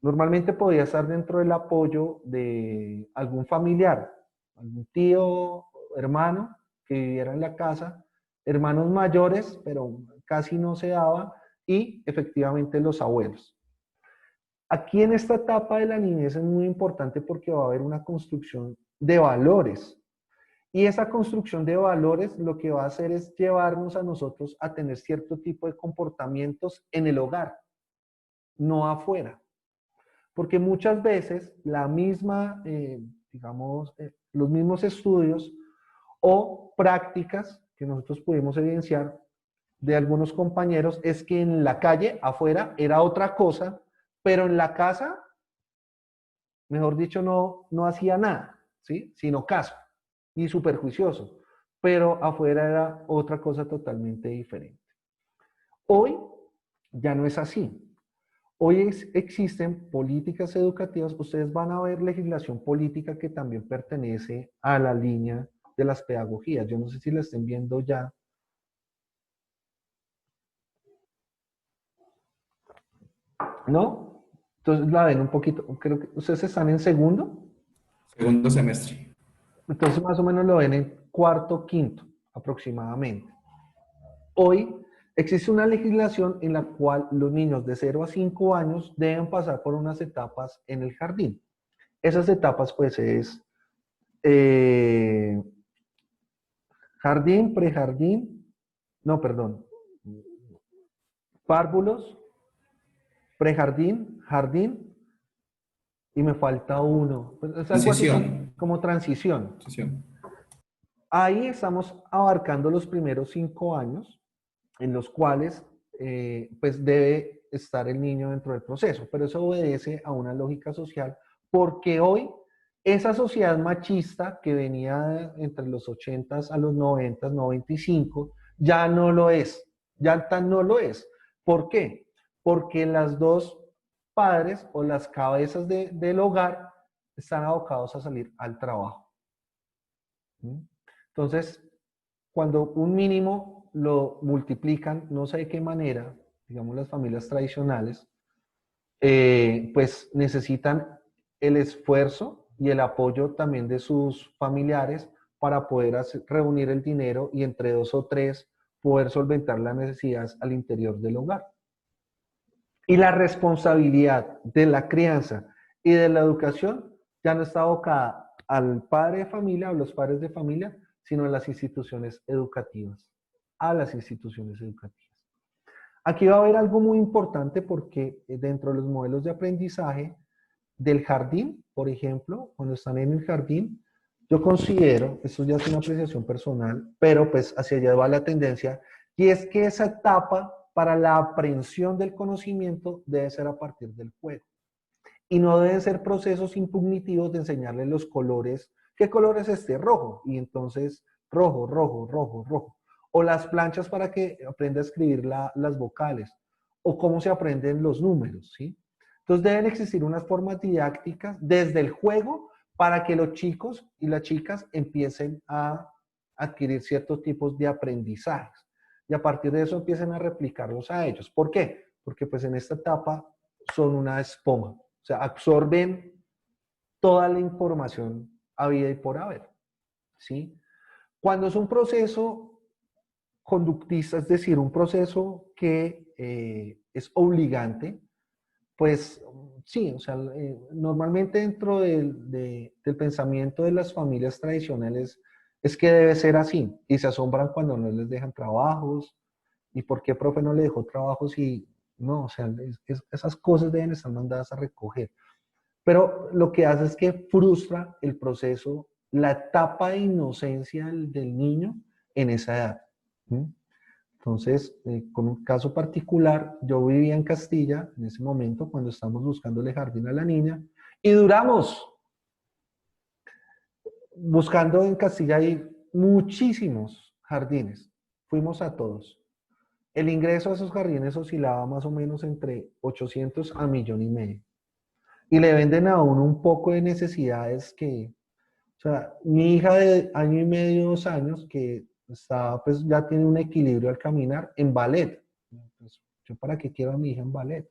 Normalmente podía estar dentro del apoyo de algún familiar, algún tío, hermano que viviera en la casa, hermanos mayores, pero casi no se daba, y efectivamente los abuelos. Aquí en esta etapa de la niñez es muy importante porque va a haber una construcción de valores. Y esa construcción de valores lo que va a hacer es llevarnos a nosotros a tener cierto tipo de comportamientos en el hogar, no afuera. Porque muchas veces la misma, digamos, los mismos estudios o prácticas que nosotros pudimos evidenciar de algunos compañeros es que en la calle, afuera, era otra cosa, pero en la casa, mejor dicho, no hacía nada, ¿sí? Sino caso y súper juicioso. Pero afuera era otra cosa totalmente diferente. Hoy ya no es así. Hoy existen políticas educativas, ustedes van a ver legislación política que también pertenece a la línea de las pedagogías. Yo no sé si la estén viendo ya. ¿No? Entonces la ven un poquito. Creo que ustedes están en segundo. Segundo semestre. Entonces más o menos lo ven en cuarto, quinto aproximadamente. Hoy existe una legislación en la cual los niños de 0 a 5 años deben pasar por unas etapas en el jardín. Esas etapas pues es jardín, prejardín, no, perdón, párvulos, prejardín, jardín, y me falta uno. Pues es algo así Transición. como transición. Transición. Ahí estamos abarcando los primeros 5 años en los cuales pues debe estar el niño dentro del proceso, pero eso obedece a una lógica social, porque hoy esa sociedad machista que venía entre los 80s a los 90s, 95, ya no lo es, ya tan no lo es. ¿Por qué? Porque las dos padres o las cabezas del hogar están abocados a salir al trabajo. ¿Mm? Entonces, cuando un mínimo lo multiplican, no sé de qué manera, digamos las familias tradicionales, pues necesitan el esfuerzo y el apoyo también de sus familiares para poder reunir el dinero y entre 2 o 3 poder solventar las necesidades al interior del hogar. Y la responsabilidad de la crianza y de la educación ya no está abocada al padre de familia o los padres de familia, sino en las instituciones educativas, a las instituciones educativas. Aquí va a haber algo muy importante porque dentro de los modelos de aprendizaje del jardín, por ejemplo, cuando están en el jardín, yo considero, esto ya es una apreciación personal, pero pues hacia allá va la tendencia, y es que esa etapa para la aprehensión del conocimiento debe ser a partir del juego. Y no deben ser procesos impugnitivos de enseñarle los colores. ¿Qué color es este? Rojo. Y entonces, rojo, rojo, rojo, rojo. O las planchas para que aprenda a escribir las vocales. O cómo se aprenden los números, ¿sí? Entonces deben existir unas formas didácticas desde el juego para que los chicos y las chicas empiecen a adquirir ciertos tipos de aprendizajes. Y a partir de eso empiecen a replicarlos a ellos. ¿Por qué? Porque pues en esta etapa son una esponja. O sea, absorben toda la información habida y por haber, ¿sí? Cuando es un proceso conductista, es decir, un proceso que es obligante, pues sí, o sea, normalmente dentro del pensamiento de las familias tradicionales es que debe ser así, y se asombran cuando no les dejan trabajos, y por qué profe no le dejó trabajos y no, o sea, esas cosas deben estar mandadas a recoger. Pero lo que hace es que frustra el proceso, la etapa de inocencia del niño en esa edad. ¿Sí? Entonces, con un caso particular, yo vivía en Castilla en ese momento cuando estábamos buscándole jardín a la niña y duramos buscando en Castilla hay muchísimos jardines. Fuimos a todos. El ingreso a esos jardines oscilaba más o menos entre 800 a 1,500,000. Y le venden a uno un poco de necesidades que, o sea, mi hija de 1 año y medio, 2 años, que está, pues ya tiene un equilibrio al caminar en ballet. Pues, yo para qué quiero a mi hija en ballet.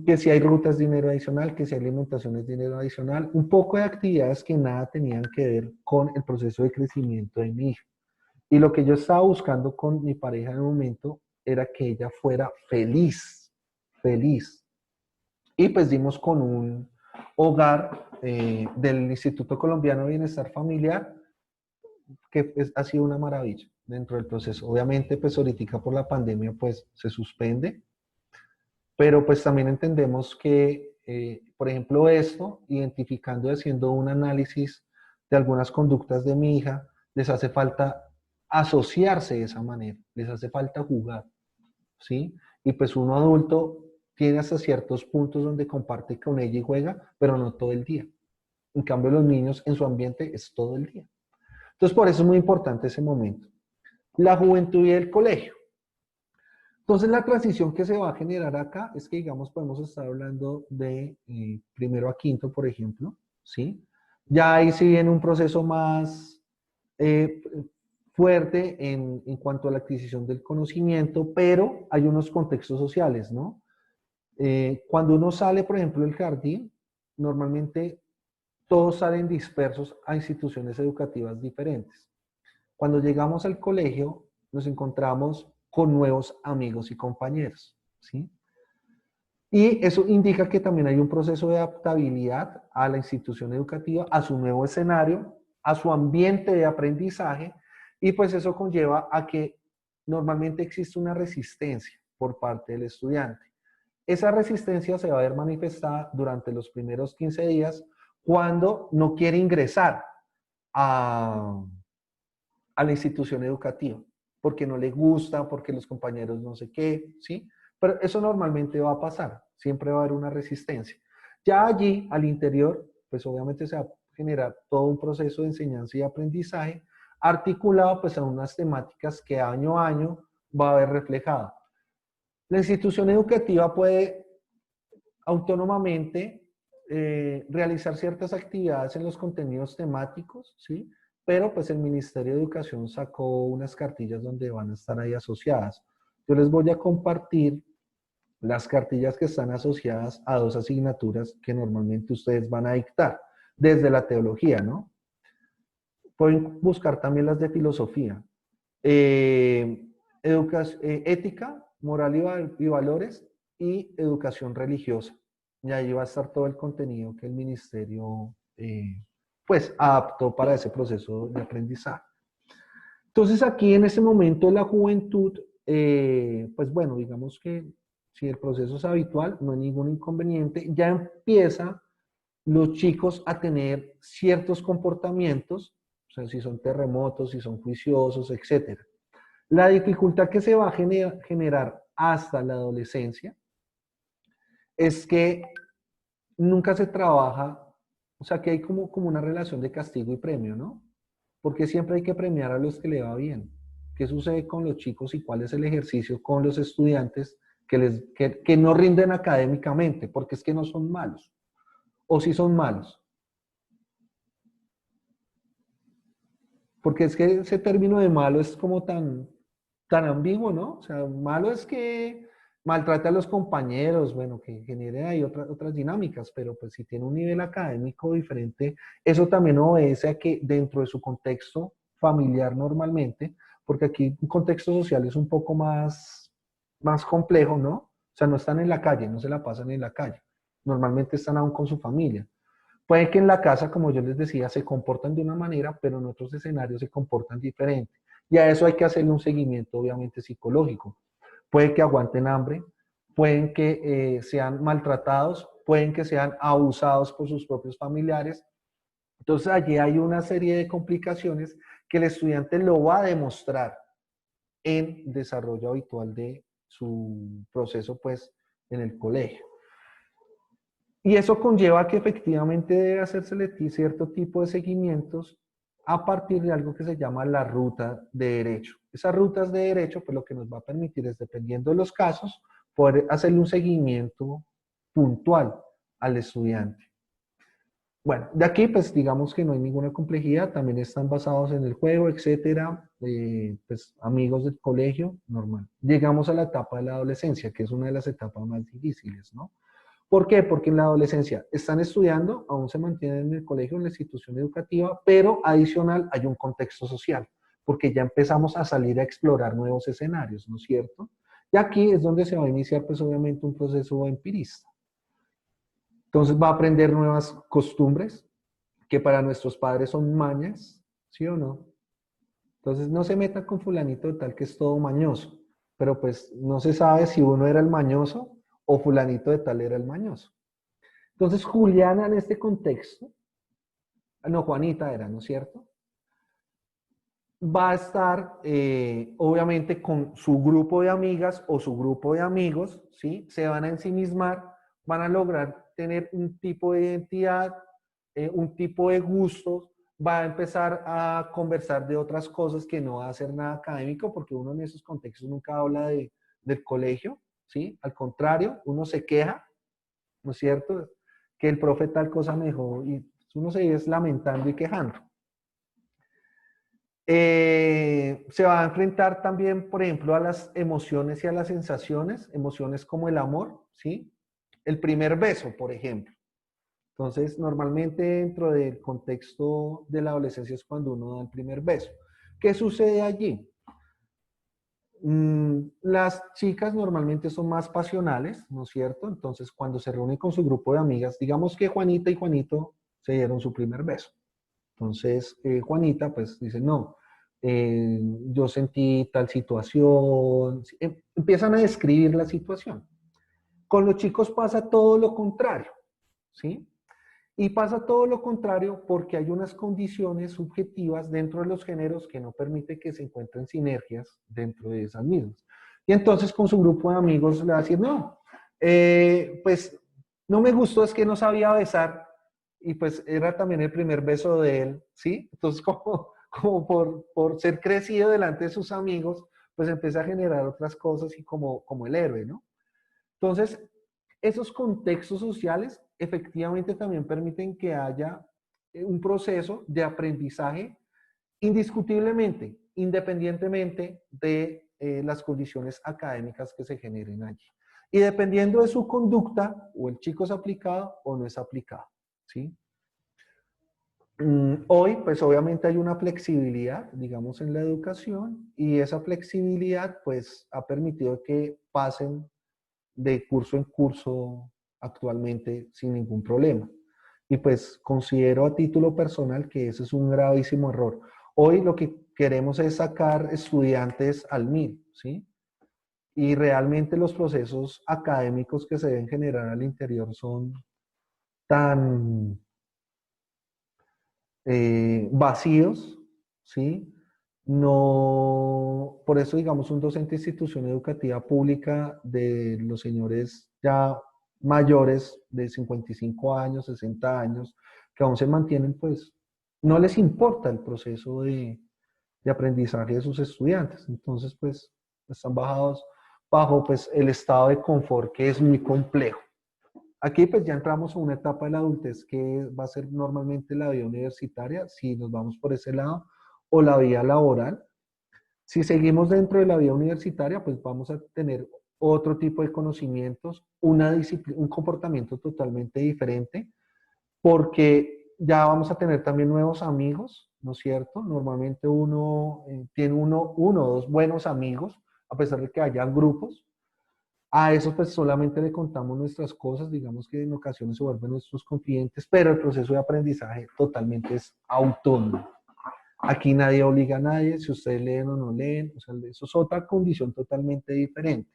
Que si hay rutas, dinero adicional, que si hay alimentación es dinero adicional, un poco de actividades que nada tenían que ver con el proceso de crecimiento de mi hija. Y lo que yo estaba buscando con mi pareja en el momento era que ella fuera feliz, feliz. Y pues dimos con un hogar del Instituto Colombiano de Bienestar Familiar, que pues, ha sido una maravilla dentro del proceso. Obviamente, pues ahorita por la pandemia, pues se suspende, pero pues también entendemos que, por ejemplo, esto, identificando y haciendo un análisis de algunas conductas de mi hija, les hace falta asociarse de esa manera, les hace falta jugar, ¿sí? Y pues uno adulto tiene hasta ciertos puntos donde comparte con ella y juega, pero no todo el día. En cambio, los niños en su ambiente es todo el día. Entonces, por eso es muy importante ese momento. La juventud y el colegio. Entonces, la transición que se va a generar acá es que, digamos, podemos estar hablando de primero a quinto, por ejemplo, ¿sí? Ya ahí sí viene un proceso más fuerte en cuanto a la adquisición del conocimiento, pero hay unos contextos sociales, ¿no? Cuando uno sale, por ejemplo, del jardín, normalmente todos salen dispersos a instituciones educativas diferentes. Cuando llegamos al colegio, nos encontramos con nuevos amigos y compañeros, ¿sí? Y eso indica que también hay un proceso de adaptabilidad a la institución educativa, a su nuevo escenario, a su ambiente de aprendizaje, y pues eso conlleva a que normalmente existe una resistencia por parte del estudiante. Esa resistencia se va a ver manifestada durante los primeros 15 días cuando no quiere ingresar a la institución educativa, porque no le gusta, porque los compañeros no sé qué, ¿sí? Pero eso normalmente va a pasar, siempre va a haber una resistencia. Ya allí, al interior, pues obviamente se va a generar todo un proceso de enseñanza y aprendizaje articulado pues a unas temáticas que año a año va a haber reflejado. La institución educativa puede autónomamente realizar ciertas actividades en los contenidos temáticos, ¿sí? Pero pues el Ministerio de Educación sacó unas cartillas donde van a estar ahí asociadas. Yo les voy a compartir las cartillas que están asociadas a dos asignaturas que normalmente ustedes van a dictar, desde la teología, ¿no? Pueden buscar también las de filosofía. Ética, moral y valores, y educación religiosa. Y ahí va a estar todo el contenido que el ministerio pues adaptó para ese proceso de aprendizaje. Entonces aquí en ese momento la juventud, pues bueno, digamos que si el proceso es habitual, no hay ningún inconveniente, ya empieza los chicos a tener ciertos comportamientos, o sea, si son terremotos, si son juiciosos, etc. La dificultad que se va a generar hasta la adolescencia es que nunca se trabaja, o sea, que hay como una relación de castigo y premio, ¿no? Porque siempre hay que premiar a los que le va bien. ¿Qué sucede con los chicos y cuál es el ejercicio con los estudiantes que no rinden académicamente? Porque es que no son malos. ¿O sí son malos? Porque es que ese término de malo es como tan ambiguo, ¿no? O sea, malo es que maltrata a los compañeros, bueno, que genere ahí otras dinámicas, pero pues si tiene un nivel académico diferente, eso también obedece a que dentro de su contexto familiar normalmente, porque aquí un contexto social es un poco más complejo, ¿no? O sea, no están en la calle, no se la pasan en la calle. Normalmente están aún con su familia. Puede que en la casa, como yo les decía, se comportan de una manera, pero en otros escenarios se comportan diferente. Y a eso hay que hacerle un seguimiento, obviamente, psicológico. Puede que aguanten hambre, pueden que sean maltratados, pueden que sean abusados por sus propios familiares. Entonces allí hay una serie de complicaciones que el estudiante lo va a demostrar en desarrollo habitual de su proceso, pues, en el colegio. Y eso conlleva que efectivamente debe hacérsele cierto tipo de seguimientos a partir de algo que se llama la ruta de derecho. Esas rutas de derecho, pues lo que nos va a permitir es, dependiendo de los casos, poder hacerle un seguimiento puntual al estudiante. Bueno, de aquí pues digamos que no hay ninguna complejidad, también están basados en el juego, etcétera, pues amigos del colegio, normal. Llegamos a la etapa de la adolescencia, que es una de las etapas más difíciles, ¿no? ¿Por qué? Porque en la adolescencia están estudiando, aún se mantienen en el colegio, en la institución educativa, pero adicional hay un contexto social, porque ya empezamos a salir a explorar nuevos escenarios, ¿no es cierto? Y aquí es donde se va a iniciar, pues obviamente, un proceso empirista. Entonces va a aprender nuevas costumbres, que para nuestros padres son mañas, ¿sí o no? Entonces no se meta con fulanito de tal que es todo mañoso, pero pues no se sabe si uno era el mañoso o fulanito de tal era el mañoso. Entonces, Juliana en este contexto, no, Juanita era, ¿no es cierto? Va a estar, obviamente, con su grupo de amigas o su grupo de amigos, ¿sí? Se van a ensimismar, van a lograr tener un tipo de identidad, un tipo de gustos, va a empezar a conversar de otras cosas que no va a ser nada académico, porque uno en esos contextos nunca habla del colegio, ¿sí? Al contrario, uno se queja, ¿no es cierto? Que el profe tal cosa me dijo, y uno se vive lamentando y quejando. Se va a enfrentar también, por ejemplo, a las emociones y a las sensaciones, emociones como el amor, ¿sí? El primer beso, por ejemplo. Entonces, normalmente dentro del contexto de la adolescencia es cuando uno da el primer beso. ¿Qué sucede allí? Las chicas normalmente son más pasionales, ¿no es cierto? Entonces, cuando se reúnen con su grupo de amigas, digamos que Juanita y Juanito se dieron su primer beso. Entonces, Juanita, pues, dice, no, yo sentí tal situación. Empiezan a describir la situación. Con los chicos pasa todo lo contrario, ¿sí? Y pasa todo lo contrario porque hay unas condiciones subjetivas dentro de los géneros que no permiten que se encuentren sinergias dentro de esas mismas. Y entonces con su grupo de amigos le va a decir, no, pues no me gustó, es que no sabía besar, y pues era también el primer beso de él, ¿sí? Entonces como por ser crecido delante de sus amigos, pues empieza a generar otras cosas y como el héroe, ¿no? Entonces, esos contextos sociales efectivamente también permiten que haya un proceso de aprendizaje indiscutiblemente, independientemente de las condiciones académicas que se generen allí. Y dependiendo de su conducta, o el chico es aplicado o no es aplicado, ¿sí? Hoy, pues obviamente hay una flexibilidad, digamos, en la educación, y esa flexibilidad, pues, ha permitido que pasen de curso en curso actualmente sin ningún problema. Y pues considero a título personal que ese es un gravísimo error. Hoy lo que queremos es sacar estudiantes al 1000, ¿sí? Y realmente los procesos académicos que se deben generar al interior son tan vacíos, ¿sí? No, por eso, digamos, un docente de institución educativa pública de los señores ya mayores de 55 años, 60 años, que aún se mantienen, pues, no les importa el proceso de aprendizaje de sus estudiantes. Entonces, pues, están bajados bajo, pues, el estado de confort que es muy complejo. Aquí pues ya entramos a una etapa de la adultez que va a ser normalmente la vida universitaria, si nos vamos por ese lado, o la vida laboral. Si seguimos dentro de la vida universitaria, pues vamos a tener otro tipo de conocimientos, una disciplina, un comportamiento totalmente diferente, porque ya vamos a tener también nuevos amigos, ¿no es cierto? Normalmente uno tiene uno o dos buenos amigos, a pesar de que haya grupos. A eso pues solamente le contamos nuestras cosas, digamos que en ocasiones se vuelven nuestros confidentes, pero el proceso de aprendizaje totalmente es autónomo. Aquí nadie obliga a nadie, si ustedes leen o no leen, o sea, eso es otra condición totalmente diferente.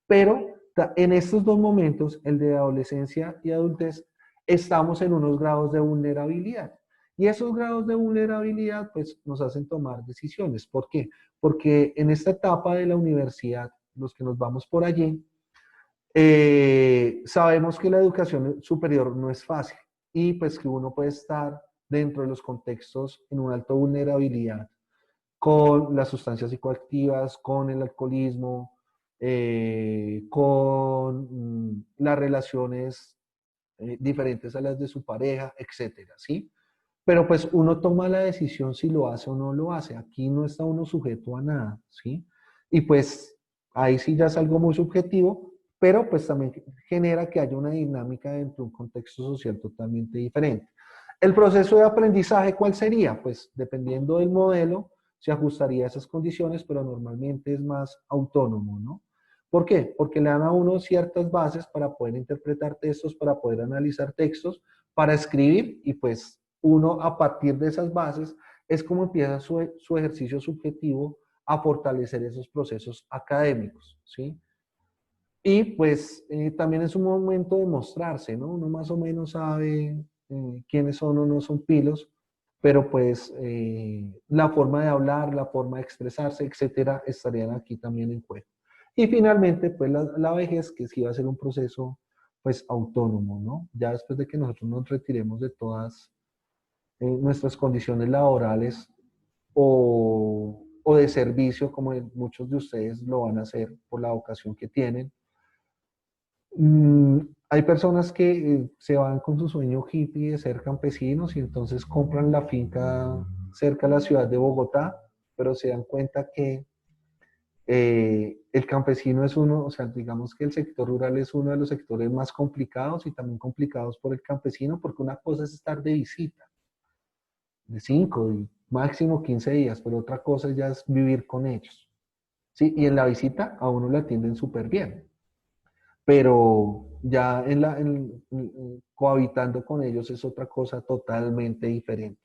Pero en estos dos momentos, el de adolescencia y adultez, estamos en unos grados de vulnerabilidad. Y esos grados de vulnerabilidad pues nos hacen tomar decisiones. ¿Por qué? Porque en esta etapa de la universidad, los que nos vamos por allí, sabemos que la educación superior no es fácil y pues que uno puede estar dentro de los contextos en una alta vulnerabilidad con las sustancias psicoactivas, con el alcoholismo, con las relaciones diferentes a las de su pareja, etcétera, ¿sí? Pero pues uno toma la decisión si lo hace o no lo hace. Aquí no está uno sujeto a nada, ¿sí? Y pues ahí sí ya es algo muy subjetivo, pero pues también genera que haya una dinámica dentro de un contexto social totalmente diferente. El proceso de aprendizaje, ¿cuál sería? Pues dependiendo del modelo, se ajustaría a esas condiciones, pero normalmente es más autónomo, ¿no? ¿Por qué? Porque le dan a uno ciertas bases para poder interpretar textos, para poder analizar textos, para escribir, y pues uno a partir de esas bases es como empieza su ejercicio subjetivo a fortalecer esos procesos académicos, ¿sí? Y pues también es un momento de mostrarse, ¿no? Uno más o menos sabe quiénes son o no son pilos, pero pues la forma de hablar, la forma de expresarse, etcétera, estarían aquí también en juego. Y finalmente, pues la vejez, que sí va a ser un proceso pues autónomo, ¿no? Ya después de que nosotros nos retiremos de todas nuestras condiciones laborales o de servicio, como muchos de ustedes lo van a hacer por la vocación que tienen. Hay personas que se van con su sueño hippie de ser campesinos y entonces compran la finca cerca de la ciudad de Bogotá, pero se dan cuenta que el campesino es uno, o sea, digamos que el sector rural es uno de los sectores más complicados y también complicados por el campesino, porque una cosa es estar de visita, de 5 y máximo 15 días, pero otra cosa ya es vivir con ellos, ¿sí? Y en la visita a uno le atienden súper bien, pero ya cohabitando con ellos es otra cosa totalmente diferente.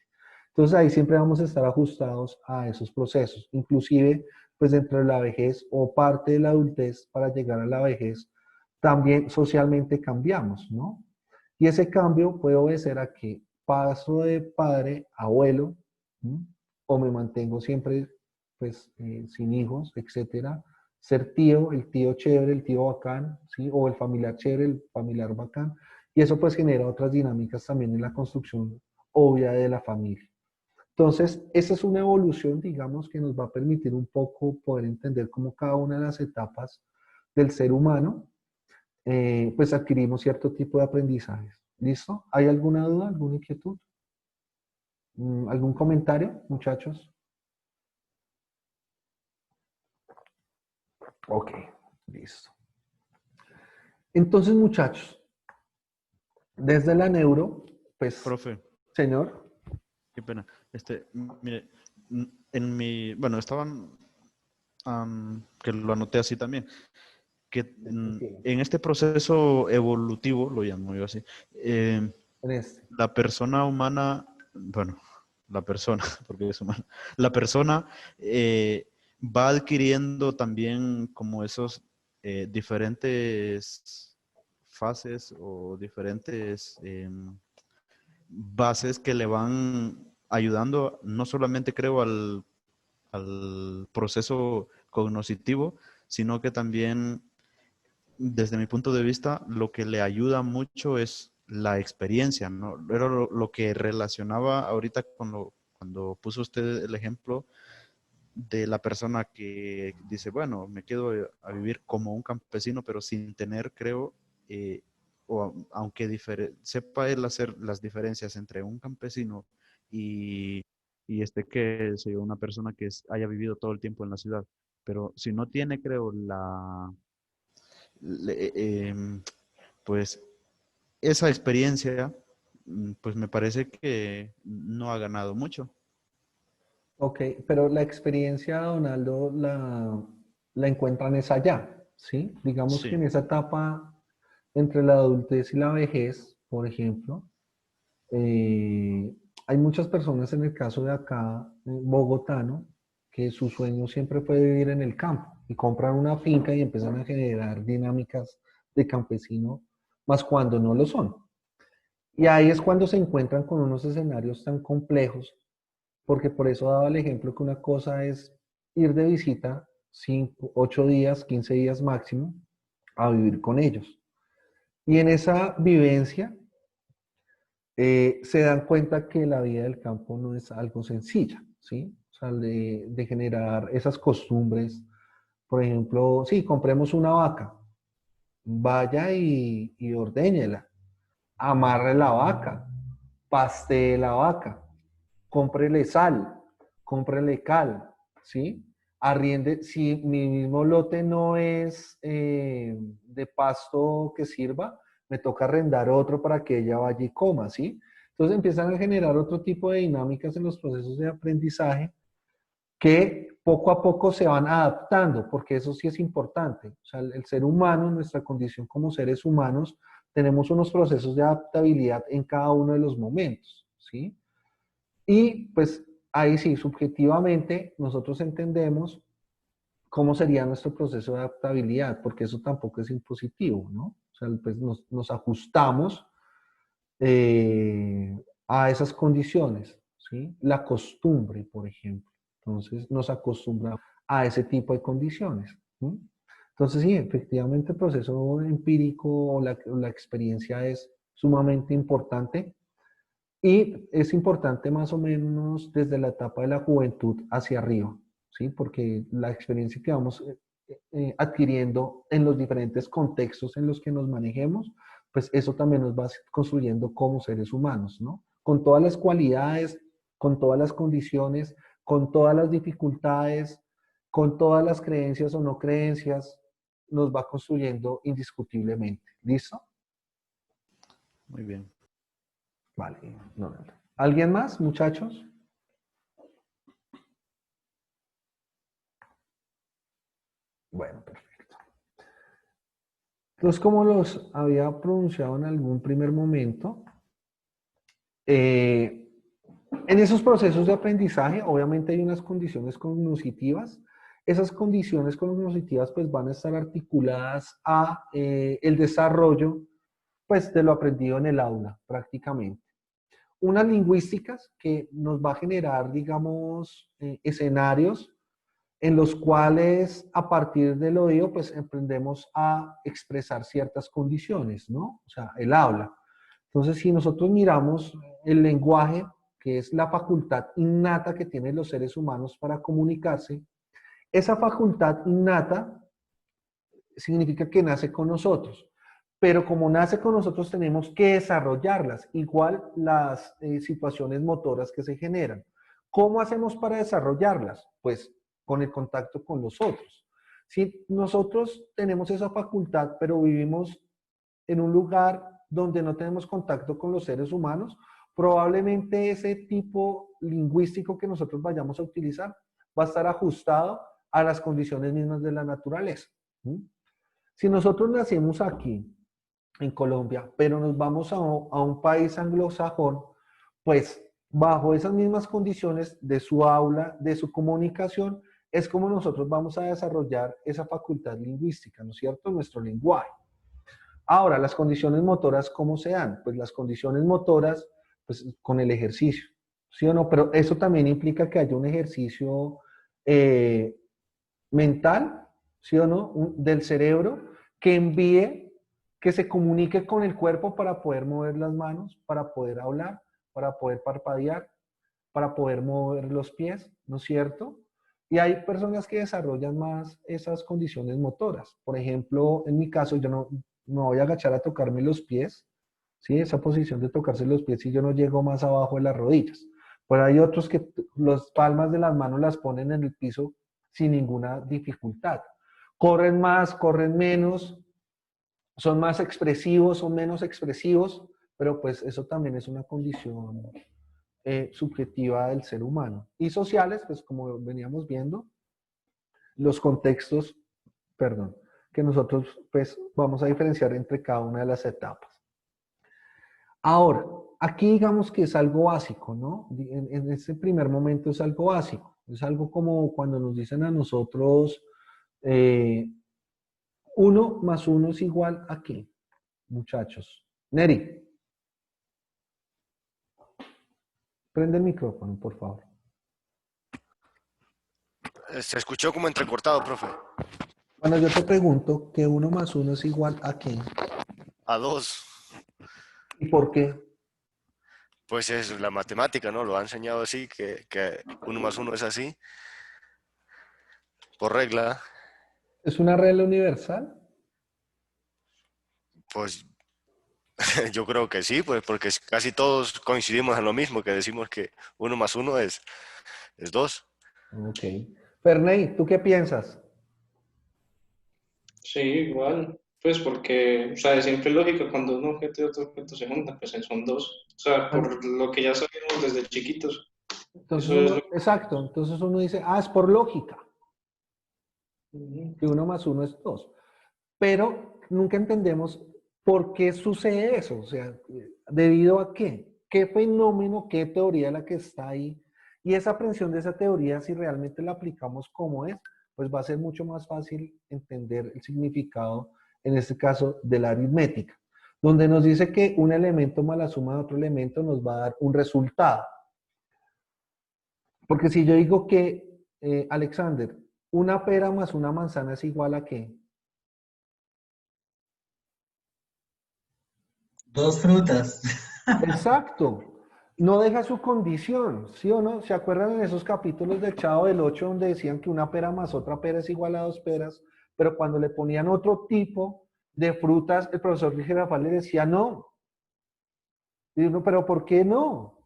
Entonces ahí siempre vamos a estar ajustados a esos procesos, inclusive pues dentro de la vejez o parte de la adultez para llegar a la vejez, también socialmente cambiamos, ¿no? Y ese cambio puede obedecer a que paso de padre a abuelo, ¿m? O me mantengo siempre pues, sin hijos, etcétera. Ser tío, el tío chévere, el tío bacán, ¿sí? O el familiar chévere, el familiar bacán. Y eso pues genera otras dinámicas también en la construcción obvia de la familia. Entonces, esa es una evolución, digamos, que nos va a permitir un poco poder entender cómo cada una de las etapas del ser humano, pues adquirimos cierto tipo de aprendizajes. ¿Listo? ¿Hay alguna duda, alguna inquietud? ¿Algún comentario, muchachos? Ok, listo. Entonces, muchachos, desde la neuro, pues, Profe, señor. qué pena. Mire, en mi, bueno, estaban, que lo anoté así también, que en este proceso evolutivo, lo llamo yo así, En este. la persona humana, bueno, la persona, porque es humana, la persona va adquiriendo también como esos diferentes fases o diferentes bases que le van ayudando, no solamente creo al proceso cognitivo, sino que también, desde mi punto de vista, lo que le ayuda mucho es la experiencia, ¿no? Era lo que relacionaba ahorita cuando puso usted el ejemplo de la persona que dice, bueno, me quedo a vivir como un campesino, pero sin tener, creo, aunque sepa él hacer las diferencias entre un campesino y, que soy una persona que haya vivido todo el tiempo en la ciudad, pero si no tiene, creo, le- pues esa experiencia, pues me parece que no ha ganado mucho. Ok, pero la experiencia, Donaldo, la encuentran es allá, ¿sí? Digamos que Sí, en esa etapa entre la adultez y la vejez, por ejemplo, hay muchas personas en el caso de acá, bogotano, que su sueño siempre fue vivir en el campo y compran una finca y empiezan a generar dinámicas de campesino, más cuando no lo son. Y ahí es cuando se encuentran con unos escenarios tan complejos, porque por eso daba el ejemplo que una cosa es ir de visita 5, 8 días, 15 días máximo, a vivir con ellos. Y en esa vivencia se dan cuenta que la vida del campo no es algo sencilla, ¿sí? O sea, de generar esas costumbres. Por ejemplo, sí, compremos una vaca, vaya y ordéñela, amarre la vaca, pastee la vaca, cómprele sal, cómprele cal, ¿sí? Arriende, si mi mismo lote no es de pasto que sirva, me toca arrendar otro para que ella vaya y coma, ¿sí? Entonces empiezan a generar otro tipo de dinámicas en los procesos de aprendizaje que poco a poco se van adaptando, porque eso sí es importante. O sea, el ser humano, nuestra condición como seres humanos, tenemos unos procesos de adaptabilidad en cada uno de los momentos, ¿sí? Y pues ahí sí, subjetivamente, nosotros entendemos cómo sería nuestro proceso de adaptabilidad, porque eso tampoco es impositivo, ¿no? O sea, pues nos ajustamos a esas condiciones, ¿sí? La costumbre, por ejemplo. Entonces, nos acostumbramos a ese tipo de condiciones. ¿Sí? Entonces, sí, efectivamente, el proceso empírico o la experiencia es sumamente importante y es importante más o menos desde la etapa de la juventud hacia arriba, ¿sí? Porque la experiencia que vamos adquiriendo en los diferentes contextos en los que nos manejemos, pues eso también nos va construyendo como seres humanos, ¿no? Con todas las cualidades, con todas las condiciones, con todas las dificultades, con todas las creencias o no creencias, nos va construyendo indiscutiblemente. ¿Listo? muy bien. Vale. No. ¿Alguien más, muchachos? Bueno, perfecto. Entonces, como los había pronunciado en algún primer momento, en esos procesos de aprendizaje, obviamente hay unas condiciones cognitivas. Esas condiciones cognitivas pues van a estar articuladas a el desarrollo pues de lo aprendido en el aula prácticamente. Unas lingüísticas que nos va a generar, digamos, escenarios en los cuales a partir del oído pues aprendemos a expresar ciertas condiciones, ¿no? O sea, el habla. Entonces, si nosotros miramos el lenguaje, que es la facultad innata que tienen los seres humanos para comunicarse, esa facultad innata significa que nace con nosotros. Pero como nace con nosotros tenemos que desarrollarlas, igual las situaciones motoras que se generan. ¿Cómo hacemos para desarrollarlas? Pues con el contacto con los otros. Si nosotros tenemos esa facultad, pero vivimos en un lugar donde no tenemos contacto con los seres humanos, probablemente ese tipo lingüístico que nosotros vayamos a utilizar va a estar ajustado a las condiciones mismas de la naturaleza. Si nosotros nacemos aquí, en Colombia, pero nos vamos a un país anglosajón, pues bajo esas mismas condiciones de su aula, de su comunicación, es como nosotros vamos a desarrollar esa facultad lingüística, ¿no es cierto? Nuestro lenguaje. Ahora, las condiciones motoras, ¿cómo se dan? Pues las condiciones motoras, pues con el ejercicio, ¿sí o no? Pero eso también implica que haya un ejercicio mental, ¿sí o no? Del cerebro que envíe, que se comunique con el cuerpo para poder mover las manos, para poder hablar, para poder parpadear, para poder mover los pies, ¿no es cierto? Y hay personas que desarrollan más esas condiciones motoras. Por ejemplo, en mi caso, yo no me voy a agachar a tocarme los pies, ¿sí? Esa posición de tocarse los pies y yo no llego más abajo de las rodillas. Pero hay otros que las palmas de las manos las ponen en el piso sin ninguna dificultad. Corren más, corren menos, son más expresivos, son menos expresivos, pero pues eso también es una condición subjetiva del ser humano. Y sociales, pues como veníamos viendo, los contextos, perdón, que nosotros pues vamos a diferenciar entre cada una de las etapas. Ahora, aquí digamos que es algo básico, ¿no? En este primer momento es algo básico. Es algo como cuando nos dicen a nosotros, 1 más 1 es igual a ¿qué, muchachos? Neri. Prende el micrófono, por favor. Se escuchó como entrecortado, profe. Cuando yo te pregunto que 1 más 1 es igual a ¿qué? A 2. ¿Y por qué? Pues es la matemática, ¿no? Lo ha enseñado así, que 1 más 1 es así. Por regla. ¿Es una regla universal? Pues yo creo que sí, pues porque casi todos coincidimos en lo mismo, que decimos que 1 más 1 es 2. Ok. Ferney, ¿tú qué piensas? Sí, igual. Pues porque, o sea, es siempre lógica cuando un objeto y otro objeto se juntan, pues son dos. O sea, por lo que ya sabemos desde chiquitos. Entonces Eso es uno, exacto, entonces uno dice, es por lógica, que 1 más 1 es 2. Pero nunca entendemos por qué sucede eso, o sea, ¿debido a qué? ¿Qué fenómeno, qué teoría la que está ahí? Y esa aprehensión de esa teoría, si realmente la aplicamos como es, pues va a ser mucho más fácil entender el significado, en este caso, de la aritmética, donde nos dice que un elemento más la suma de otro elemento nos va a dar un resultado. Porque si yo digo que, Alexander, una pera más una manzana es igual a ¿qué? 2 frutas. Exacto. No deja su condición, ¿sí o no? ¿Se acuerdan en esos capítulos del Chavo del 8 donde decían que una pera más otra pera es igual a 2 peras? Pero cuando le ponían otro tipo de frutas, el profesor Girafal le decía no. Y uno, ¿pero por qué no?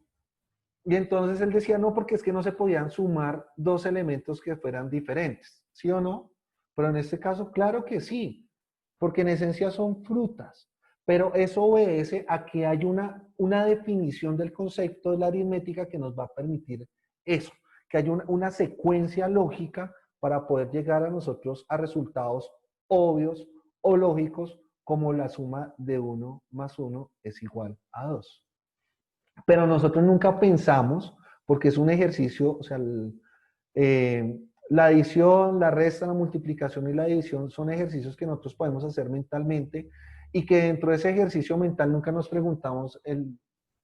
Y entonces él decía no, porque es que no se podían sumar dos elementos que fueran diferentes, ¿sí o no? Pero en este caso, claro que sí, porque en esencia son frutas. Pero eso obedece a que hay una definición del concepto de la aritmética que nos va a permitir eso, que hay una secuencia lógica para poder llegar a nosotros a resultados obvios o lógicos como la suma de 1 más 1 es igual a 2. Pero nosotros nunca pensamos, porque es un ejercicio, o sea, la adición, la resta, la multiplicación y la división son ejercicios que nosotros podemos hacer mentalmente y que dentro de ese ejercicio mental nunca nos preguntamos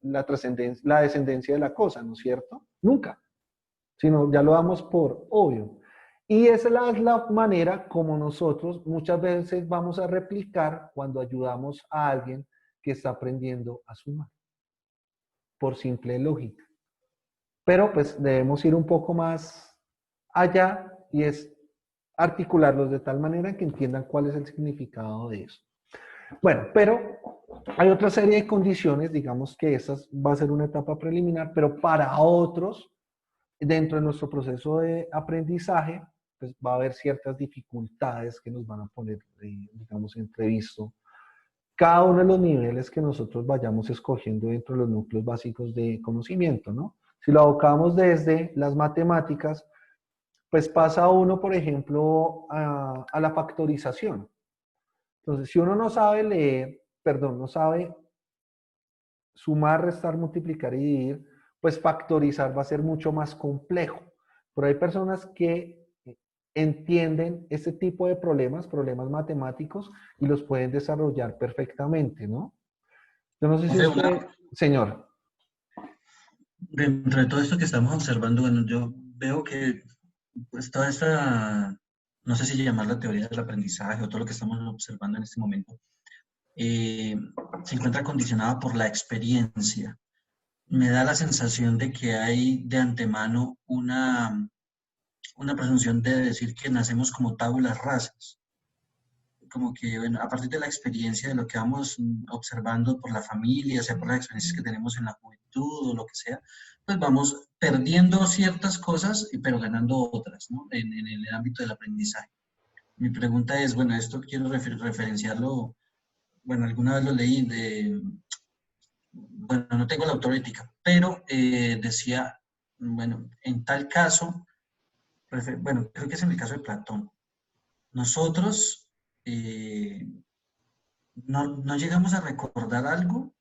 la trascendencia, la descendencia de la cosa, ¿no es cierto? Nunca, sino ya lo damos por obvio. Y esa es la manera como nosotros muchas veces vamos a replicar cuando ayudamos a alguien que está aprendiendo a sumar, por simple lógica. Pero pues debemos ir un poco más allá y es articularlos de tal manera que entiendan cuál es el significado de eso. Bueno, pero hay otra serie de condiciones, digamos que esa va a ser una etapa preliminar, pero para otros, dentro de nuestro proceso de aprendizaje, pues va a haber ciertas dificultades que nos van a poner, digamos, entrevisto. Cada uno de los niveles que nosotros vayamos escogiendo dentro de los núcleos básicos de conocimiento, ¿no? Si lo abocamos desde las matemáticas, pues pasa uno, por ejemplo, a la factorización. Entonces, si uno no sabe leer, perdón, no sabe sumar, restar, multiplicar y dividir, pues factorizar va a ser mucho más complejo. Pero hay personas que entienden este tipo de problemas, problemas matemáticos, y los pueden desarrollar perfectamente, ¿no? Yo no sé si usted, señor. Dentro de todo esto que estamos observando, bueno, yo veo que pues toda esta, no sé si llamarla teoría del aprendizaje o todo lo que estamos observando en este momento, se encuentra condicionada por la experiencia. Me da la sensación de que hay de antemano una presunción de decir que nacemos como tábulas rasas. Como que, bueno, a partir de la experiencia, de lo que vamos observando por la familia, sea por las experiencias que tenemos en la juventud o lo que sea, pues vamos perdiendo ciertas cosas, pero ganando otras, ¿no? En el ámbito del aprendizaje. Mi pregunta es, bueno, esto quiero referenciarlo, bueno, alguna vez lo leí bueno, no tengo la autorética, pero decía, bueno, en tal caso, bueno, creo que es en el caso de Platón, nosotros no llegamos a recordar algo,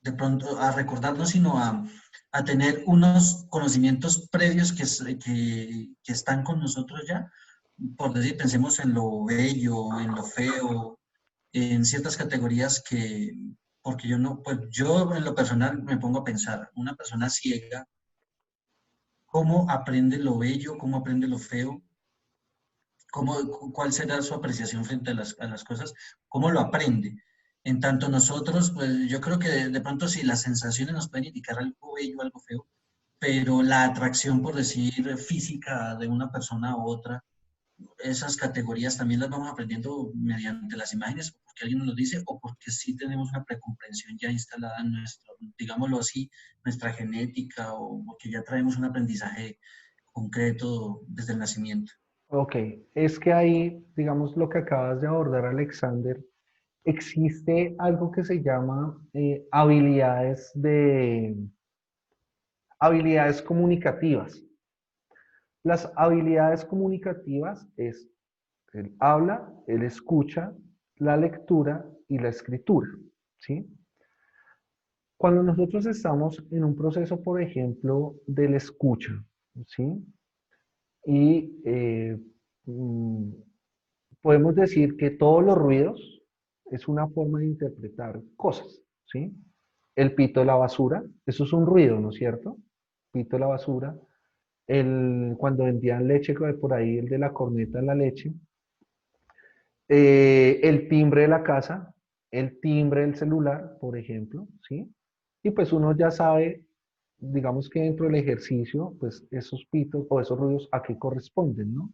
de pronto a recordarnos, sino a tener unos conocimientos previos que están con nosotros ya. Por decir, pensemos en lo bello, en lo feo, en ciertas categorías porque yo no, pues yo en lo personal me pongo a pensar, una persona ciega, ¿cómo aprende lo bello? ¿Cómo aprende lo feo? ¿Cuál será su apreciación frente a las cosas? ¿Cómo lo aprende? En tanto nosotros, pues yo creo que de pronto sí, las sensaciones nos pueden indicar algo bello, algo feo, pero la atracción, por decir, física de una persona a otra, esas categorías también las vamos aprendiendo mediante las imágenes, porque alguien nos lo dice, o porque sí tenemos una precomprensión ya instalada en nuestro, digámoslo así, nuestra genética, o porque ya traemos un aprendizaje concreto desde el nacimiento. Ok, es que ahí, digamos, lo que acabas de abordar, Alexander, existe algo que se llama habilidades comunicativas. Las habilidades comunicativas es el habla, el escucha, la lectura y la escritura, ¿sí? Cuando nosotros estamos en un proceso, por ejemplo, del escucha, ¿sí? Y podemos decir que todos los ruidos es una forma de interpretar cosas, ¿sí? El pito de la basura, eso es un ruido, ¿no es cierto? Pito de la basura. Cuando vendían leche, por ahí el de la corneta de la leche. El timbre de la casa, el timbre del celular, por ejemplo, ¿sí? Y pues uno ya sabe, digamos que dentro del ejercicio, pues esos pitos o esos ruidos a qué corresponden, ¿no?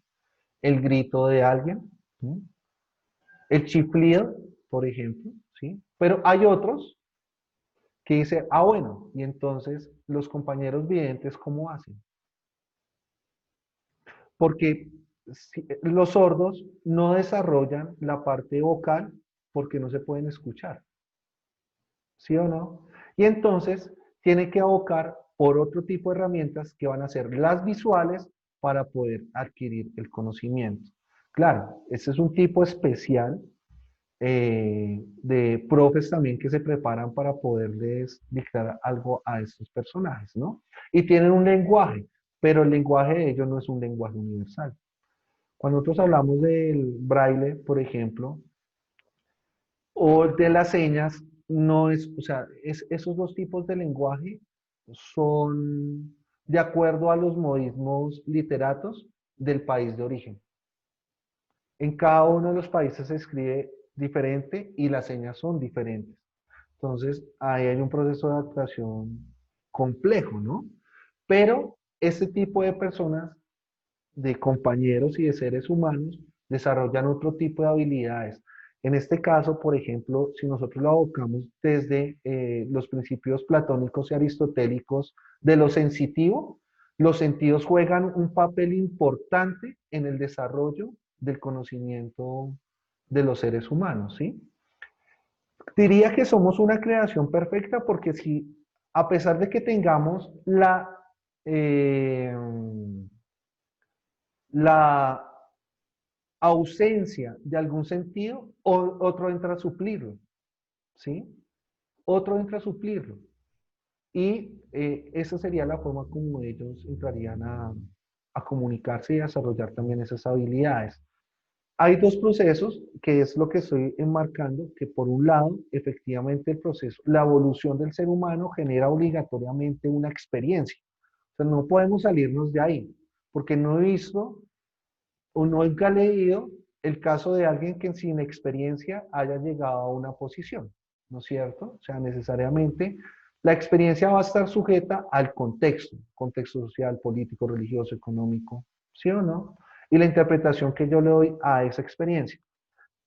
El grito de alguien, ¿sí? El chiflido, por ejemplo, ¿sí? Pero hay otros que dicen, ah, bueno, y entonces los compañeros videntes, ¿cómo hacen? Porque los sordos no desarrollan la parte vocal porque no se pueden escuchar. ¿Sí o no? Y entonces tiene que abocar por otro tipo de herramientas que van a ser las visuales para poder adquirir el conocimiento. Claro, ese es un tipo especial de profes también que se preparan para poderles dictar algo a estos personajes, ¿no? Y tienen un lenguaje, pero el lenguaje de ellos no es un lenguaje universal. Cuando nosotros hablamos del braille, por ejemplo, O de las señas, no es, o sea, esos dos tipos de lenguaje son de acuerdo a los modismos literatos del país de origen. En cada uno de los países se escribe diferente y las señas son diferentes. Entonces, ahí hay un proceso de adaptación complejo, ¿no? Pero este tipo de personas, de compañeros y de seres humanos, desarrollan otro tipo de habilidades. En este caso, por ejemplo, si nosotros lo abocamos desde los principios platónicos y aristotélicos de lo sensitivo, los sentidos juegan un papel importante en el desarrollo del conocimiento de los seres humanos, ¿sí? Diría que somos una creación perfecta porque si, a pesar de que tengamos eh, la ausencia de algún sentido, otro entra a suplirlo, ¿sí? Otro entra a suplirlo. Y esa sería la forma como ellos entrarían a comunicarse y a desarrollar también esas habilidades. Hay dos procesos, que es lo que estoy enmarcando, que por un lado, efectivamente el proceso, la evolución del ser humano genera obligatoriamente una experiencia. O sea, no podemos salirnos de ahí, porque no he visto o nunca he leído el caso de alguien que sin experiencia haya llegado a una posición, ¿no es cierto? O sea, necesariamente la experiencia va a estar sujeta al contexto social, político, religioso, económico, ¿sí o no? Y la interpretación que yo le doy a esa experiencia.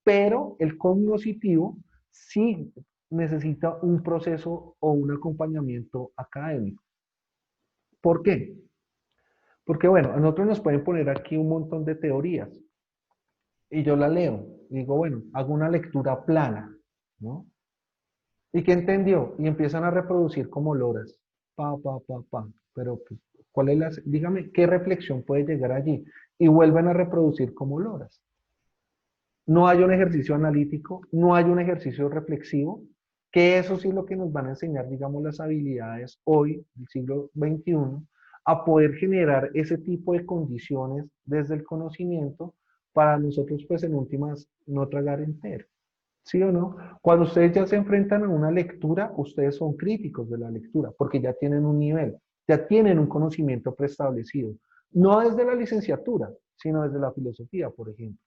Pero el cognoscitivo sí necesita un proceso o un acompañamiento académico. ¿Por qué? Porque bueno, a nosotros nos pueden poner aquí un montón de teorías y yo la leo. Y digo, bueno, hago una lectura plana, ¿no? ¿Y qué entendió? Y empiezan a reproducir como loras. Pa. Pero, pues, ¿cuál es la, dígame, qué reflexión puede llegar allí? Y vuelven a reproducir como loras. No hay un ejercicio analítico, no hay un ejercicio reflexivo, que eso sí es lo que nos van a enseñar, digamos, las habilidades hoy, del siglo XXI, a poder generar ese tipo de condiciones desde el conocimiento para nosotros, pues, en últimas, no tragar entero. ¿Sí o no? Cuando ustedes ya se enfrentan a una lectura, ustedes son críticos de la lectura, porque ya tienen un nivel, ya tienen un conocimiento preestablecido. No desde la licenciatura, sino desde la filosofía, por ejemplo.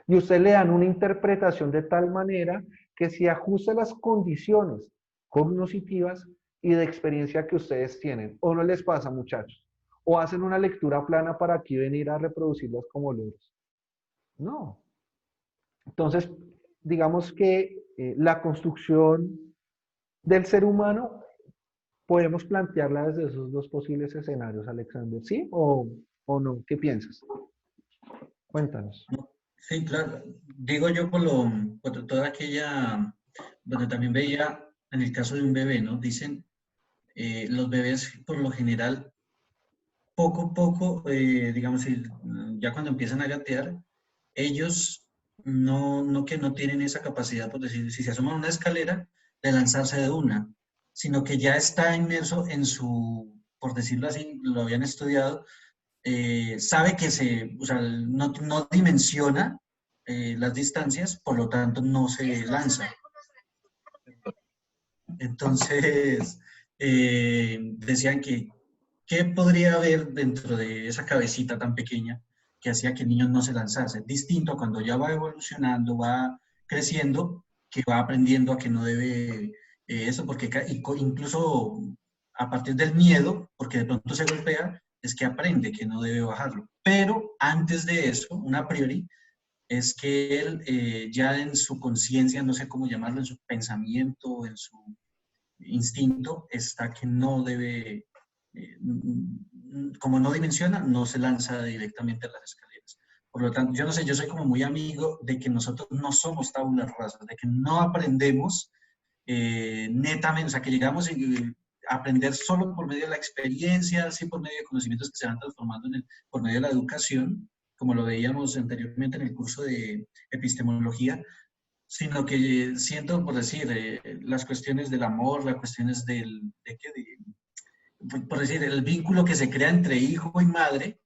Y usted le dan una interpretación de tal manera que se ajuste a las condiciones cognitivas y de experiencia que ustedes tienen. ¿O no les pasa, muchachos? ¿O hacen una lectura plana para aquí venir a reproducirlas como loros? No. Entonces, digamos que la construcción del ser humano podemos plantearla desde esos dos posibles escenarios, Alexander, ¿sí? ¿O no? ¿Qué piensas? Cuéntanos. Sí, claro. Digo yo por toda aquella, donde también veía en el caso de un bebé, ¿no? Dicen, los bebés por lo general, poco a poco, digamos, ya cuando empiezan a gatear, ellos que no tienen esa capacidad, por decir, si se asoman a una escalera, de lanzarse de una, sino que ya está inmerso en su, por decirlo así, lo habían estudiado, sabe que o sea, no dimensiona las distancias, por lo tanto no se lanza. Entonces, decían que, ¿qué podría haber dentro de esa cabecita tan pequeña que hacía que el niño no se lanzase? Distinto a cuando ya va evolucionando, va creciendo, que va aprendiendo a que no debe eso, porque incluso a partir del miedo, porque de pronto se golpea, es que aprende que no debe bajarlo. Pero antes de eso, a priori, es que él ya en su conciencia, no sé cómo llamarlo, en su pensamiento, en su instinto, está que no debe, como no dimensiona, no se lanza directamente a las escaleras. Por lo tanto, yo no sé, yo soy como muy amigo de que nosotros no somos tabula rasa, de que no aprendemos netamente, o sea, que llegamos a aprender solo por medio de la experiencia, sí por medio de conocimientos que se van transformando por medio de la educación, como lo veíamos anteriormente en el curso de epistemología, sino que siento, por decir, las cuestiones del amor, las cuestiones por decir, el vínculo que se crea entre hijo y madre,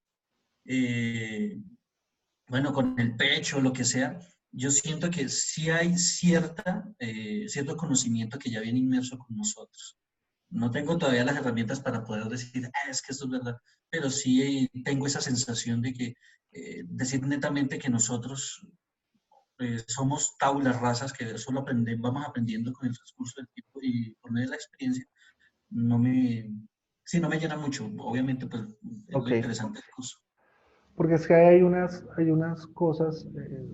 bueno, con el pecho, lo que sea, yo siento que sí hay cierto conocimiento que ya viene inmerso con nosotros. No tengo todavía las herramientas para poder decir, "Ah, es que esto es verdad", pero sí tengo esa sensación de que decir netamente que nosotros somos tablas rasas que solo vamos aprendiendo con el transcurso del tiempo y por medio de la experiencia, no me, sí, no me llena mucho. Obviamente, pues es Ok. lo interesante del curso. Porque es que hay unas cosas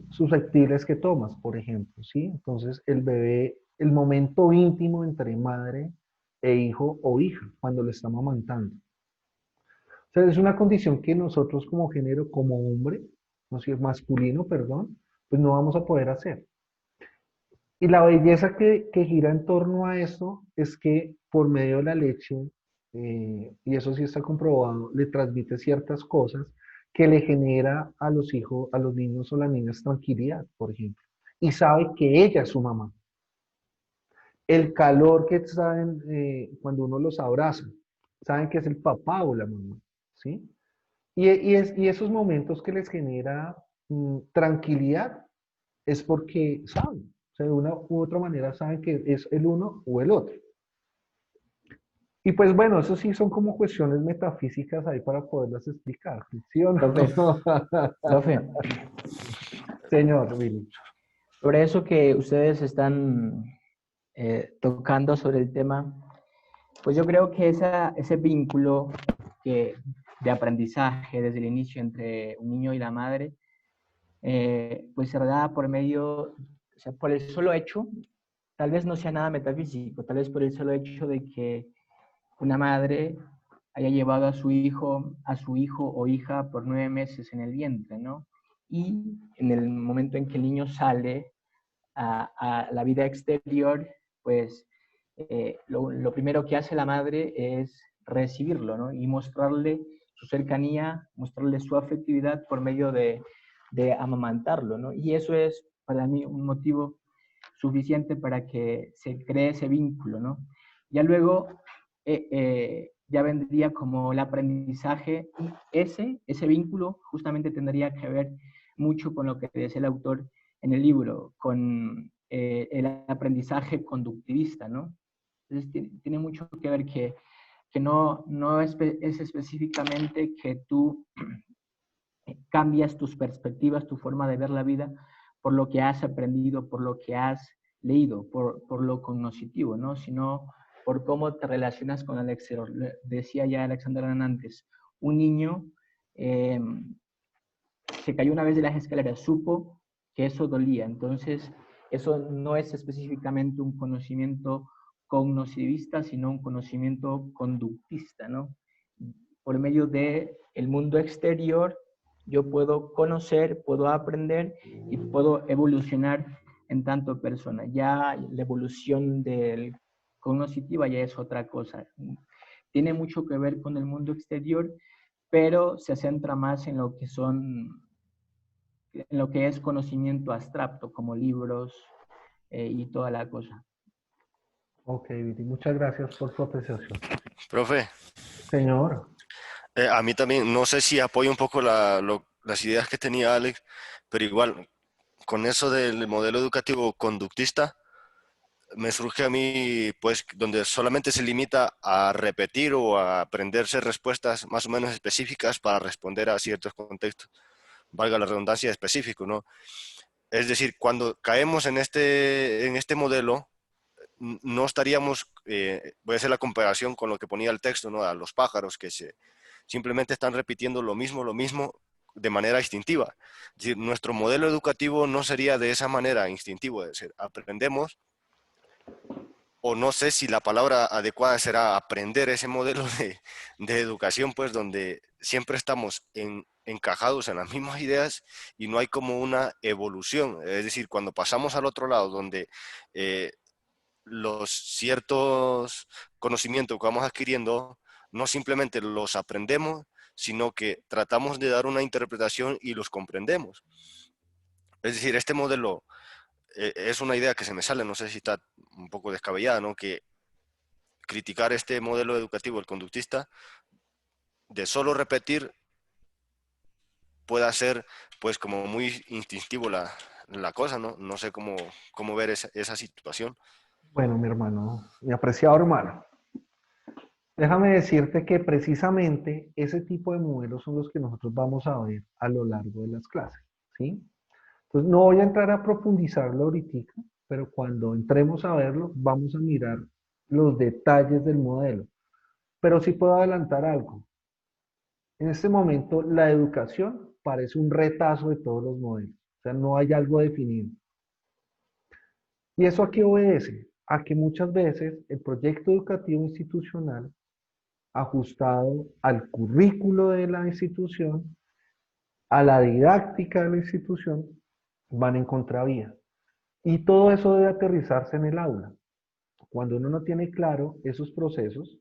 susceptibles que tomas, por ejemplo, ¿sí? Entonces, el bebé, el momento íntimo entre madre e hijo o hija, cuando lo está amamantando. O sea, es una condición que nosotros como género, como hombre, no sé, masculino, perdón, pues no vamos a poder hacer. Y la belleza que gira en torno a esto es que por medio de la leche, y eso sí está comprobado, le transmite ciertas cosas que le genera a los hijos, a los niños o las niñas tranquilidad, por ejemplo. Y sabe que ella es su mamá. El calor que saben cuando uno los abraza, saben que es el papá o la mamá, ¿sí? Y esos momentos que les genera tranquilidad es porque saben, o sea, de una u otra manera saben que es el uno o el otro. Y pues bueno, eso sí son como cuestiones metafísicas ahí para poderlas explicar, ¿sí o no? Profe, profe, Señor Willy. sobre eso que ustedes están tocando sobre el tema, pues yo creo que ese vínculo que, de aprendizaje desde el inicio entre un niño y la madre, pues se da por medio, o sea, por el solo hecho, tal vez no sea nada metafísico, tal vez por el solo hecho de que una madre haya llevado a su hijo o hija por 9 meses en el vientre, ¿no? Y en el momento en que el niño sale a la vida exterior, pues lo primero que hace la madre es recibirlo, ¿no? Y mostrarle su cercanía, mostrarle su afectividad por medio de amamantarlo, ¿no? Y eso es para mí un motivo suficiente para que se cree ese vínculo, ¿no? Ya luego ya vendría como el aprendizaje y ese vínculo justamente tendría que ver mucho con lo que decía el autor en el libro, con el aprendizaje conductivista, ¿no? Entonces tiene mucho que ver que no es específicamente que tú cambias tus perspectivas, tu forma de ver la vida por lo que has aprendido, por lo que has leído, por lo cognoscitivo, ¿no? Sino por cómo te relacionas con el exterior. Decía ya Alexander antes, un niño se cayó una vez de las escaleras, supo que eso dolía. Entonces, eso no es específicamente un conocimiento cognitivista, sino un conocimiento conductista, ¿no? Por medio de el mundo exterior, yo puedo conocer, puedo aprender y puedo evolucionar en tanto persona. Ya la evolución del cognitiva ya es otra cosa. Tiene mucho que ver con el mundo exterior, pero se centra más en lo que en lo que es conocimiento abstracto, como libros y toda la cosa. Ok, Willy, muchas gracias por su apreciación. Profe, Señor, a mí también, no sé si apoyo un poco las ideas que tenía Alex, pero igual, con eso del modelo educativo conductista, me surge a mí, pues, donde solamente se limita a repetir o a aprenderse respuestas más o menos específicas para responder a ciertos contextos, valga la redundancia específico, ¿no? Es decir, cuando caemos en este modelo, no estaríamos, voy a hacer la comparación con lo que ponía el texto, ¿no? A los pájaros que simplemente están repitiendo lo mismo de manera instintiva. Es decir, nuestro modelo educativo no sería de esa manera instintivo, es decir, aprendemos, o no sé si la palabra adecuada será aprender ese modelo de educación, pues donde siempre estamos encajados en las mismas ideas y no hay como una evolución. Es decir, cuando pasamos al otro lado, donde los ciertos conocimientos que vamos adquiriendo no simplemente los aprendemos, sino que tratamos de dar una interpretación y los comprendemos. Es decir, este modelo es una idea que se me sale, no sé si está un poco descabellada, ¿no? Que criticar este modelo educativo, el conductista, de solo repetir, pueda ser pues como muy instintivo la cosa, ¿no? No sé cómo ver esa situación. Bueno, mi hermano, mi apreciado hermano, déjame decirte que precisamente ese tipo de modelos son los que nosotros vamos a ver a lo largo de las clases, ¿sí? Entonces, no voy a entrar a profundizarlo ahorita, pero cuando entremos a verlo, vamos a mirar los detalles del modelo. Pero sí puedo adelantar algo. En este momento, la educación parece un retazo de todos los modelos. O sea, no hay algo definido. ¿Y eso a qué obedece? A que muchas veces el proyecto educativo institucional, ajustado al currículo de la institución, a la didáctica de la institución, van en contravía. Y todo eso debe aterrizarse en el aula. Cuando uno no tiene claro esos procesos,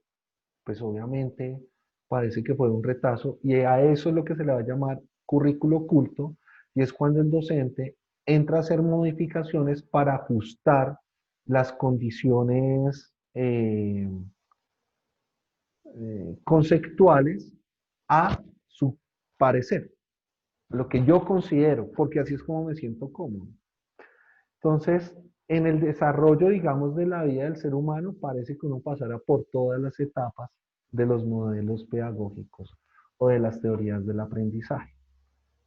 pues obviamente parece que fue un retazo y a eso es lo que se le va a llamar currículo oculto y es cuando el docente entra a hacer modificaciones para ajustar las condiciones conceptuales a su parecer, lo que yo considero, porque así es como me siento cómodo. Entonces, en el desarrollo, digamos, de la vida del ser humano, parece que uno pasará por todas las etapas de los modelos pedagógicos o de las teorías del aprendizaje,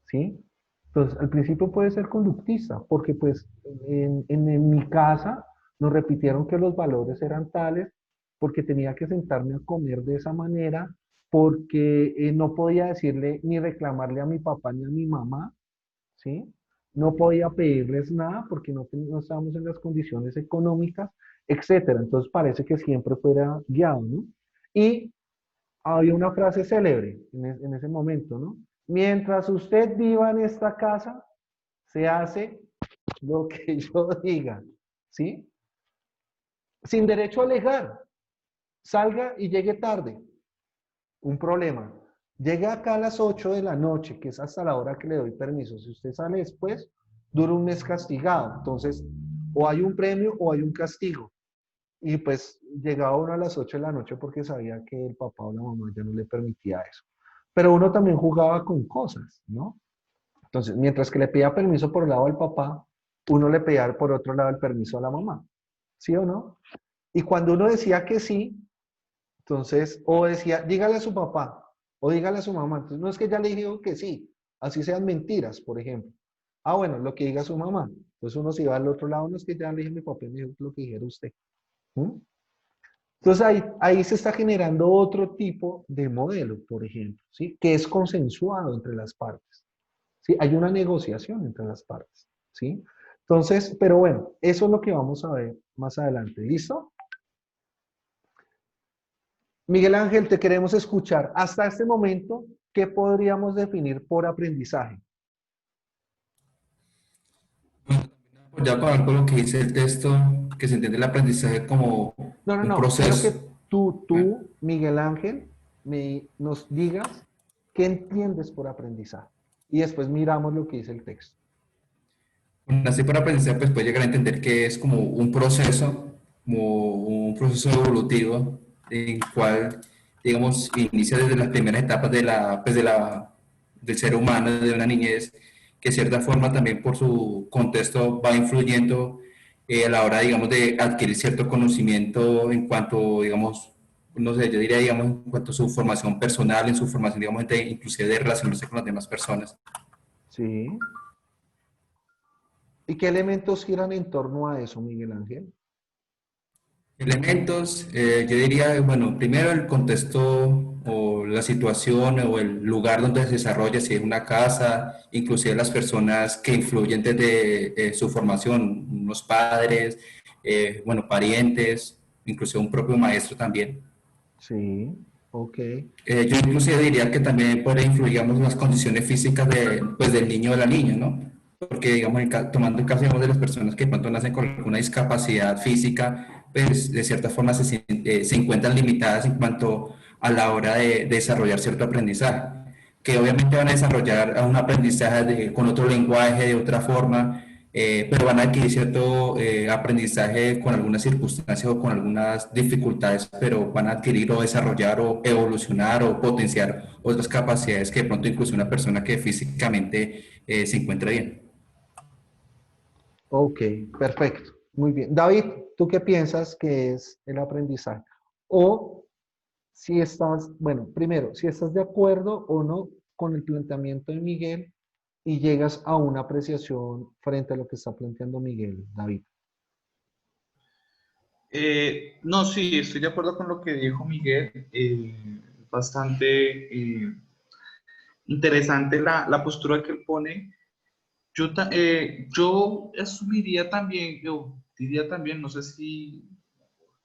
¿sí? Entonces, al principio puede ser conductista, porque pues en mi casa nos repitieron que los valores eran tales, porque tenía que sentarme a comer de esa manera, porque no podía decirle ni reclamarle a mi papá ni a mi mamá, ¿sí? No podía pedirles nada porque no estábamos en las condiciones económicas, etcétera. Entonces parece que siempre fuera guiado, ¿no? Y había una frase célebre en ese momento, ¿no? Mientras usted viva en esta casa, se hace lo que yo diga, ¿sí? Sin derecho a alegar. Salga y llegue tarde. Un problema. Llega acá a las 8 de la noche, que es hasta la hora que le doy permiso. Si usted sale después, dura un mes castigado. Entonces, o hay un premio o hay un castigo. Y pues llegaba uno a las 8 de la noche porque sabía que el papá o la mamá ya no le permitía eso. Pero uno también jugaba con cosas, ¿no? Entonces, mientras que le pedía permiso por el lado del papá, uno le pedía por otro lado el permiso a la mamá. ¿Sí o no? Y cuando uno decía que sí, entonces, o decía, dígale a su papá, o dígale a su mamá. Entonces, no es que ya le dijo que sí, así sean mentiras, por ejemplo. Ah, bueno, lo que diga su mamá. Entonces uno se iba al otro lado, no es que ya le dije a mi papá y me dijo lo que dijera usted. ¿Mm? Entonces ahí se está generando otro tipo de modelo, por ejemplo, ¿sí? Que es consensuado entre las partes. ¿Sí? Hay una negociación entre las partes, ¿sí? Entonces, pero bueno, eso es lo que vamos a ver más adelante. ¿Listo? Miguel Ángel, te queremos escuchar. Hasta este momento, ¿qué podríamos definir por aprendizaje? Ya con algo lo que dice el texto, que se entiende el aprendizaje como No, un quiero que proceso. tú, Miguel Ángel, nos digas qué entiendes por aprendizaje. Y después miramos lo que dice el texto. Bueno, así por aprendizaje, pues puede llegar a entender que es como un proceso evolutivo en cual, digamos, inicia desde las primeras etapas del ser humano, de una niñez, que de cierta forma también por su contexto va influyendo a la hora, digamos, de adquirir cierto conocimiento en cuanto, digamos, no sé, yo diría, digamos, en cuanto a su formación personal, en su formación, digamos, inclusive de relacionarse con las demás personas. Sí. ¿Y qué elementos giran en torno a eso, Miguel Ángel? Elementos, yo diría, bueno, primero el contexto o la situación o el lugar donde se desarrolla, si es una casa, inclusive las personas que influyen desde su formación, unos padres, bueno, parientes, inclusive un propio maestro también. Sí, ok. Yo inclusive diría que también puede influir, digamos, las condiciones físicas pues, del niño o de la niña, ¿no? Porque, digamos, tomando el caso digamos, de las personas que de pronto nacen con alguna discapacidad física, pues de cierta forma se encuentran limitadas en cuanto a la hora de desarrollar cierto aprendizaje, que obviamente van a desarrollar un aprendizaje con otro lenguaje, de otra forma, pero van a adquirir cierto aprendizaje con algunas circunstancias o con algunas dificultades, pero van a adquirir o desarrollar o evolucionar o potenciar otras capacidades que de pronto incluso una persona que físicamente se encuentra bien. Ok, perfecto. Muy bien. David, ¿tú qué piensas que es el aprendizaje? O si estás, bueno, primero, si estás de acuerdo o no con el planteamiento de Miguel y llegas a una apreciación frente a lo que está planteando Miguel, David. No, sí, estoy de acuerdo con lo que dijo Miguel. Bastante interesante la postura que él pone. Yo asumiría también, yo diría también, no sé si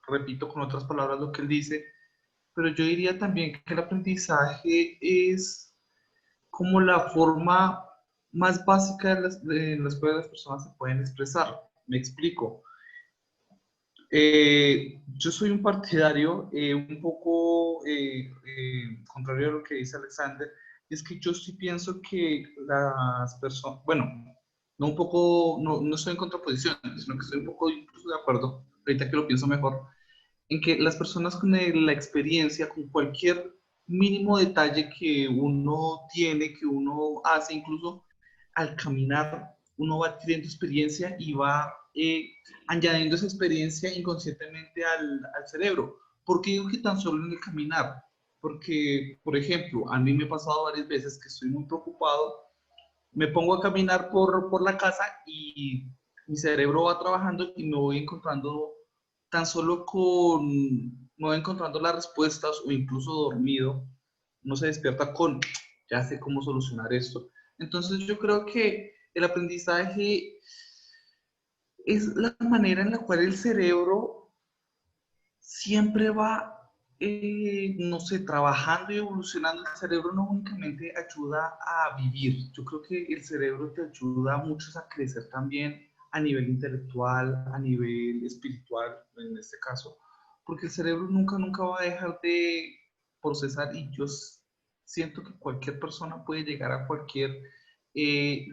repito con otras palabras lo que él dice, pero yo diría también que el aprendizaje es como la forma más básica en las cuales las personas se pueden expresar. Me explico. Yo soy un partidario un poco contrario a lo que dice Alexander, y es que yo sí pienso que las personas, bueno, no un poco, no estoy en contraposición, sino que estoy un poco incluso de acuerdo, ahorita que lo pienso mejor, en que las personas con la experiencia, con cualquier mínimo detalle que uno tiene, que uno hace, incluso al caminar, uno va adquiriendo experiencia y va añadiendo esa experiencia inconscientemente al cerebro. ¿Por qué digo que tan solo en el caminar? Porque, por ejemplo, a mí me ha pasado varias veces que estoy muy preocupado, me pongo a caminar por la casa y mi cerebro va trabajando y me voy encontrando tan solo me voy encontrando las respuestas o incluso dormido, uno se despierta con, ya sé cómo solucionar esto. Entonces yo creo que el aprendizaje es la manera en la cual el cerebro siempre va, no sé, trabajando y evolucionando. El cerebro no únicamente ayuda a vivir, yo creo que el cerebro te ayuda mucho a crecer también a nivel intelectual, a nivel espiritual, en este caso, porque el cerebro nunca va a dejar de procesar y yo siento que cualquier persona puede llegar a cualquier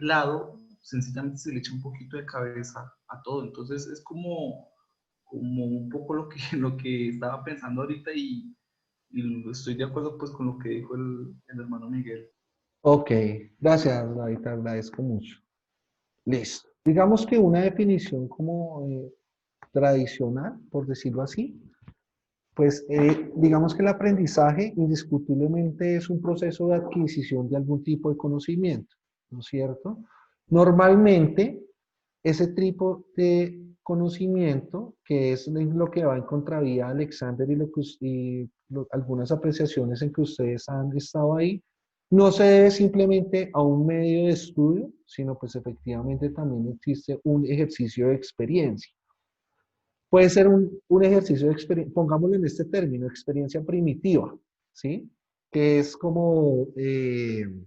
lado, sencillamente se le echa un poquito de cabeza a todo, entonces es como un poco lo que, lo que estaba pensando ahorita y estoy de acuerdo pues con lo que dijo el hermano Miguel. Ok, gracias, David, te agradezco mucho. Listo. Digamos que una definición como tradicional, por decirlo así, pues digamos que el aprendizaje indiscutiblemente es un proceso de adquisición de algún tipo de conocimiento, ¿no es cierto? Normalmente, ese tipo de conocimiento, que es lo que va en contravía Alexander y, algunas apreciaciones en que ustedes han estado ahí, no se debe simplemente a un medio de estudio, sino pues efectivamente también existe un ejercicio de experiencia. Puede ser un ejercicio de experiencia, pongámoslo en este término, experiencia primitiva, ¿sí? Que es como el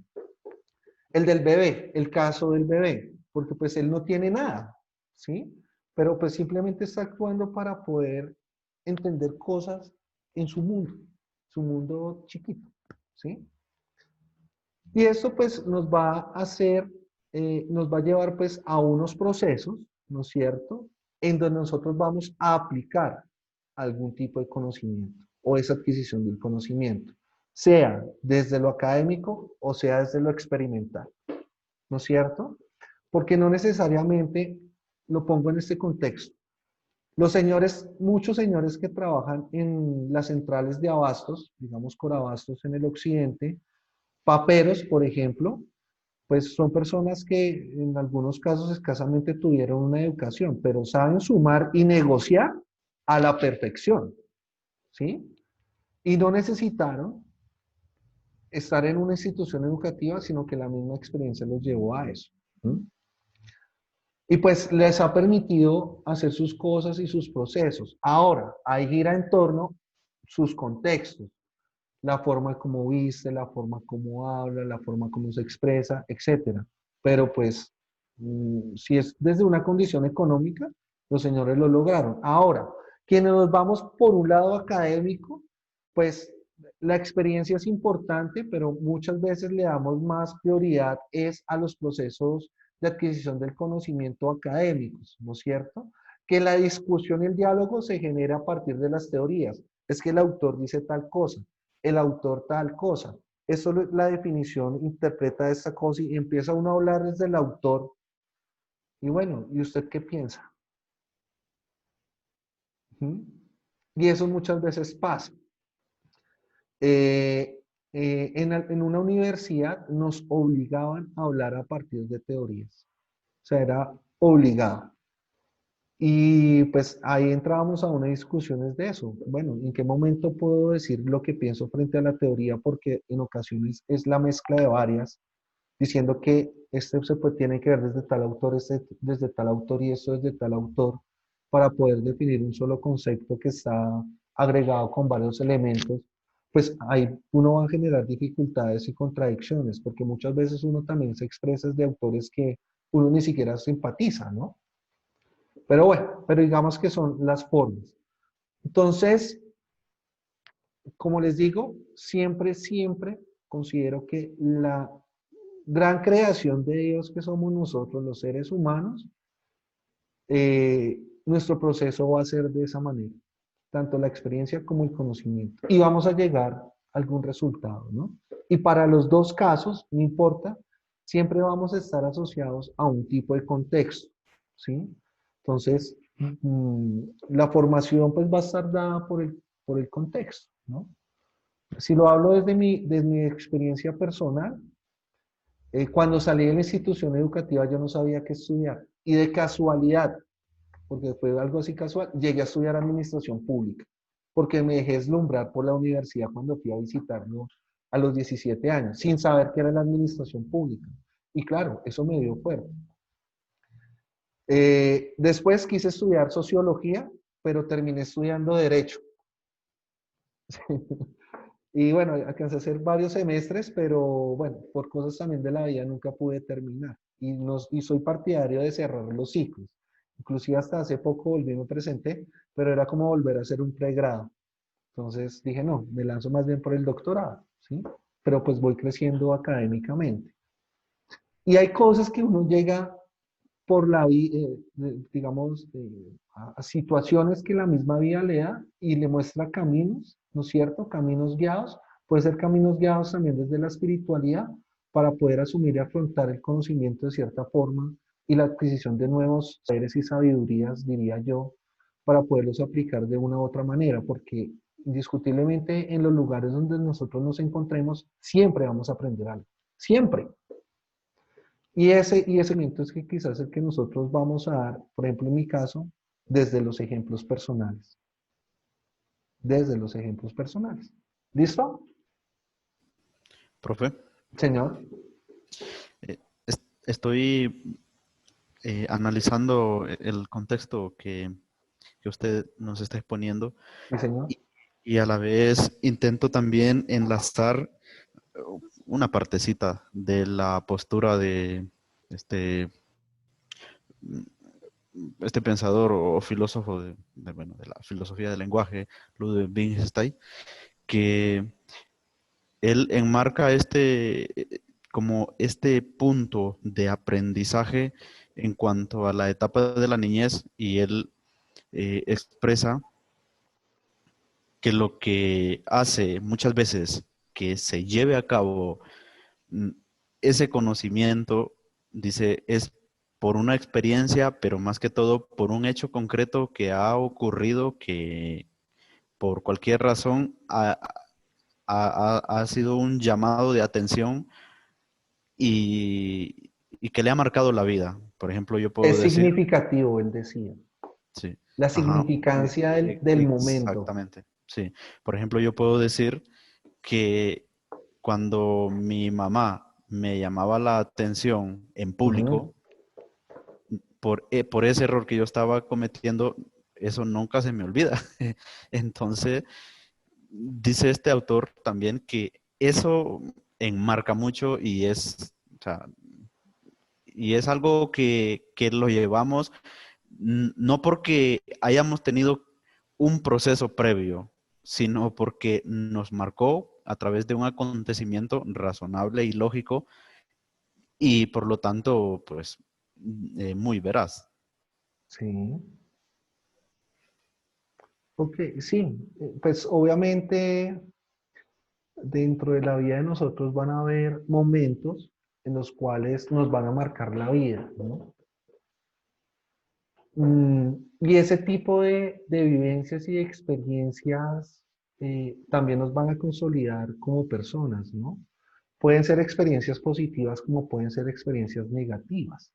del bebé, el caso del bebé, porque pues él no tiene nada, ¿sí? Pero pues simplemente está actuando para poder entender cosas en su mundo chiquito, ¿sí? Y eso pues nos va a hacer, nos va a llevar pues a unos procesos, ¿no es cierto? En donde nosotros vamos a aplicar algún tipo de conocimiento o esa adquisición del conocimiento, sea desde lo académico o sea desde lo experimental, ¿no es cierto? Porque no necesariamente lo pongo en este contexto. Los señores, muchos señores que trabajan en las centrales de abastos, digamos Corabastos en el occidente, paperos, por ejemplo, pues son personas que en algunos casos escasamente tuvieron una educación, pero saben sumar y negociar a la perfección, ¿sí? Y no necesitaron estar en una institución educativa, sino que la misma experiencia los llevó a eso. ¿Sí? Y pues les ha permitido hacer sus cosas y sus procesos. Ahora, ahí gira en torno sus contextos, la forma como viste, la forma como habla, la forma como se expresa, etcétera. Pero pues, si es desde una condición económica, los señores lo lograron. Ahora, quienes nos vamos por un lado académico, pues la experiencia es importante, pero muchas veces le damos más prioridad es a los procesos de adquisición del conocimiento académicos, ¿no es cierto? Que la discusión y el diálogo se genera a partir de las teorías. Es que el autor dice tal cosa, el autor tal cosa. Eso la definición interpreta esta cosa y empieza uno a hablar desde el autor Y bueno, ¿y usted qué piensa? ¿Mm? Y eso muchas veces pasa. Eh, en una universidad nos obligaban a hablar a partir de teorías. O sea, era obligado. Y pues ahí entrábamos a unas discusiones de eso. Bueno, ¿en qué momento puedo decir lo que pienso frente a la teoría? Porque en ocasiones es la mezcla de varias, diciendo que este tiene que ver desde tal autor, este desde tal autor y esto desde tal autor, para poder definir un solo concepto que está agregado con varios elementos. Pues ahí uno va a generar dificultades y contradicciones, porque muchas veces uno también se expresa de autores que uno ni siquiera simpatiza, ¿no? Pero bueno, pero digamos que son las formas. Entonces, como les digo, siempre considero que la gran creación de Dios que somos nosotros, los seres humanos, nuestro proceso va a ser de esa manera, tanto la experiencia como el conocimiento. Y vamos a llegar a algún resultado, ¿no? Y para los dos casos, no importa, siempre vamos a estar asociados a un tipo de contexto, ¿sí? Entonces, la formación pues va a estar dada por el contexto, ¿no? Si lo hablo desde mi experiencia personal, cuando salí de la institución educativa yo no sabía qué estudiar. Y de casualidad, porque fue algo así casual, llegué a estudiar administración pública, porque me dejé deslumbrar por la universidad cuando fui a visitarlo a los 17 años, sin saber qué era la administración pública. Y claro, eso me dio fuerte. Después quise estudiar sociología, pero terminé estudiando derecho. Y bueno, alcancé a hacer varios semestres, pero bueno, por cosas también de la vida nunca pude terminar. Y soy partidario de cerrar los ciclos. Inclusive hasta hace poco volví, me presenté, pero era como volver a hacer un pregrado. Entonces dije, no, me lanzo más bien por el doctorado, ¿sí? Pero pues voy creciendo académicamente. Y hay cosas que uno llega por la vida, digamos, a situaciones que la misma vida le da y le muestra caminos, ¿no es cierto? Caminos guiados. Puede ser caminos guiados también desde la espiritualidad para poder asumir y afrontar el conocimiento de cierta forma y la adquisición de nuevos saberes y sabidurías, diría yo, para poderlos aplicar de una u otra manera, porque indiscutiblemente en los lugares donde nosotros nos encontremos, siempre vamos a aprender algo. Siempre. Y ese elemento es que quizás el que nosotros vamos a dar, por ejemplo, en mi caso, desde los ejemplos personales. Desde los ejemplos personales. ¿Listo? Profe, Señor. estoy analizando el contexto que usted nos está exponiendo Sí, señor. y a la vez intento también enlazar una partecita de la postura de este, este pensador o filósofo bueno, de la filosofía del lenguaje, Ludwig Wittgenstein, que él enmarca como este punto de aprendizaje en cuanto a la etapa de la niñez y él expresa que lo que hace muchas veces que se lleve a cabo ese conocimiento, dice, es por una experiencia, pero más que todo por un hecho concreto que ha ocurrido que por cualquier razón ha sido un llamado de atención y que le ha marcado la vida. Por ejemplo, yo puedo Es decir, significativo, él decía. sí, La ajá, significancia del momento. exactamente, sí. Por ejemplo, yo puedo decir que cuando mi mamá me llamaba la atención en público, por ese error que yo estaba cometiendo, eso nunca se me olvida. Entonces, dice este autor también que eso enmarca mucho o sea, y es algo que lo llevamos no porque hayamos tenido un proceso previo, sino porque nos marcó a través de un acontecimiento razonable y lógico y por lo tanto, pues, muy veraz. Sí. Ok, sí. Pues obviamente dentro de la vida de nosotros van a haber momentos en los cuales nos van a marcar la vida, ¿no? Y ese tipo de vivencias y experiencias también nos van a consolidar como personas, ¿no? Pueden ser experiencias positivas como pueden ser experiencias negativas.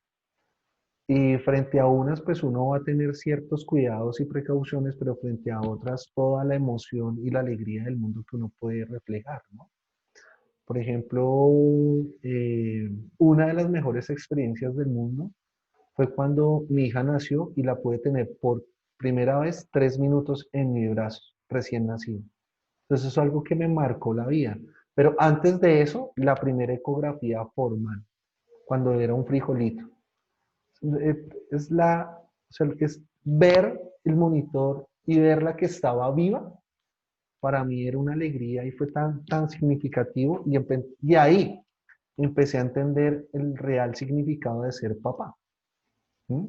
Y frente a unas, pues uno va a tener ciertos cuidados y precauciones, pero frente a otras, toda la emoción y la alegría del mundo que uno puede reflejar, ¿no? Por ejemplo, una de las mejores experiencias del mundo fue cuando mi hija nació y la pude tener por primera vez 3 minutos en mi brazo, recién nacido. Entonces, eso es algo que me marcó la vida. Pero antes de eso, la primera ecografía formal, cuando era un frijolito. Es o sea, es ver el monitor y verla que estaba viva, para mí era una alegría y fue tan significativo. Y ahí empecé a entender el real significado de ser papá. ¿Mm?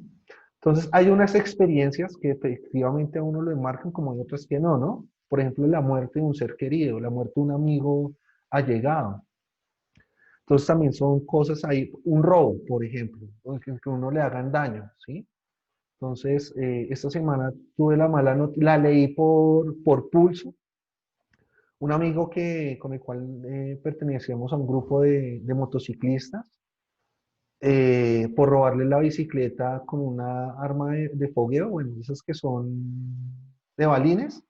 Entonces, hay unas experiencias que efectivamente a uno lo marcan, como hay otras que no, ¿no? Por ejemplo, la muerte de un ser querido, la muerte de un amigo allegado. Entonces, también son cosas ahí, un robo, por ejemplo, que uno le hagan daño, ¿sí? Entonces, esta semana tuve la mala noticia, la leí por pulso. Un amigo con el cual pertenecíamos a un grupo de motociclistas, por robarle la bicicleta con una arma de fogueo, bueno, esas que son de balines,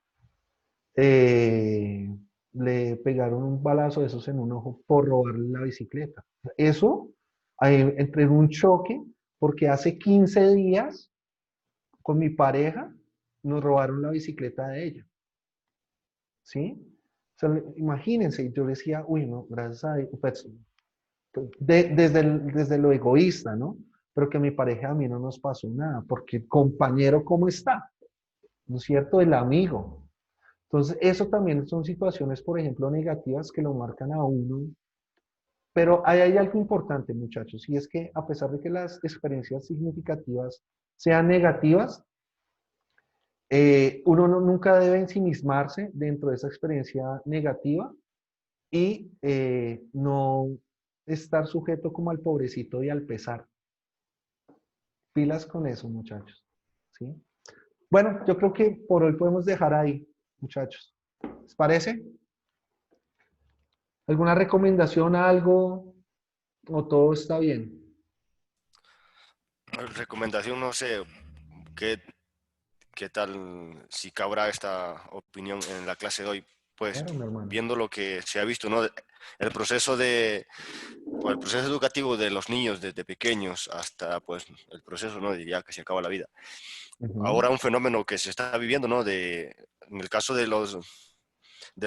eh, le pegaron un balazo de esos en un ojo por robarle la bicicleta. Eso, entré en un choque porque hace 15 días con mi pareja nos robaron la bicicleta de ella, ¿sí? O sea, imagínense, yo decía, uy, no, gracias a Dios, pues, desde lo egoísta, ¿no? Pero que a mi pareja a mí no nos pasó nada, porque el compañero, ¿cómo está? ¿No es cierto? El amigo. Entonces, eso también son situaciones, por ejemplo, negativas que lo marcan a uno. Pero hay algo importante, muchachos, y es que a pesar de que las experiencias significativas sean negativas, uno nunca debe ensimismarse dentro de esa experiencia negativa y no estar sujeto como al pobrecito y al pesar. Pilas con eso, muchachos. ¿Sí? Bueno, yo creo que por hoy podemos dejar ahí, muchachos. ¿Les parece? ¿Alguna recomendación, algo? ¿O todo está bien? Recomendación, no sé, ¿qué, qué tal si cabrá esta opinión en la clase de hoy? Pues Claro, mi hermano. viendo lo que se ha visto, ¿no? El proceso pues, el proceso educativo de los niños desde pequeños hasta pues el proceso, ¿no? Diría que se acaba la vida. Ujú. Ahora un fenómeno que se está viviendo, ¿no? En el caso de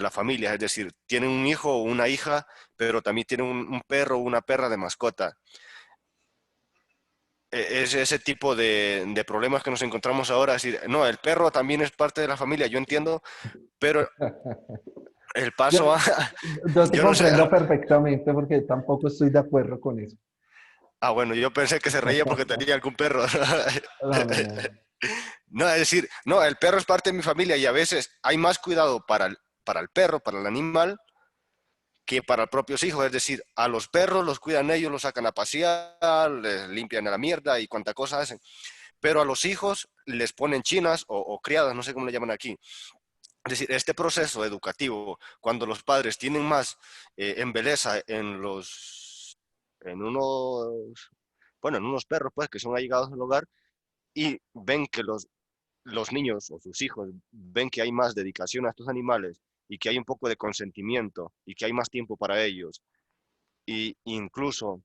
la familia, es decir, tienen un hijo o una hija, pero también tienen un perro o una perra de mascota. Es ese tipo de problemas que nos encontramos ahora. Es decir, no, el perro también es parte de la familia, yo entiendo, pero el Yo, paso a, yo te yo no sé, comprendo perfectamente porque tampoco estoy de acuerdo con eso. bueno, yo pensé que se reía porque tenía algún perro. No, no, no. No, es decir, no, el perro es parte de mi familia y a veces hay más cuidado para el perro, para el animal, que para los propios hijos. Es decir, a los perros los cuidan ellos, los sacan a pasear, les limpian la mierda y cuánta cosa hacen. Pero a los hijos les ponen chinas o criadas, no sé cómo le llaman aquí. Es decir, este proceso educativo, cuando los padres tienen más embeleza en unos, bueno, en unos perros, pues, que son allegados al hogar, y ven que los niños o sus hijos ven que hay más dedicación a estos animales y que hay un poco de consentimiento y que hay más tiempo para ellos, y incluso,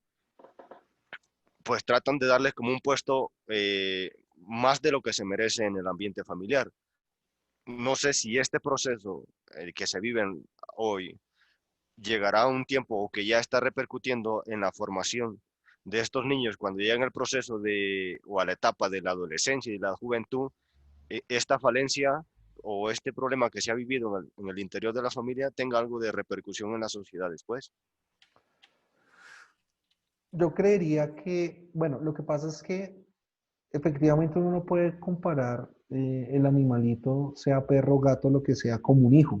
pues, tratan de darles como un puesto más de lo que se merece en el ambiente familiar. No sé si este proceso que se vive hoy llegará a un tiempo o que ya está repercutiendo en la formación de estos niños cuando llegan al proceso o a la etapa de la adolescencia y la juventud, esta falencia o este problema que se ha vivido en el interior de la familia tenga algo de repercusión en la sociedad después. Yo creería que, bueno, lo que pasa es que efectivamente uno no puede comparar el animalito, sea perro, gato, lo que sea, como un hijo.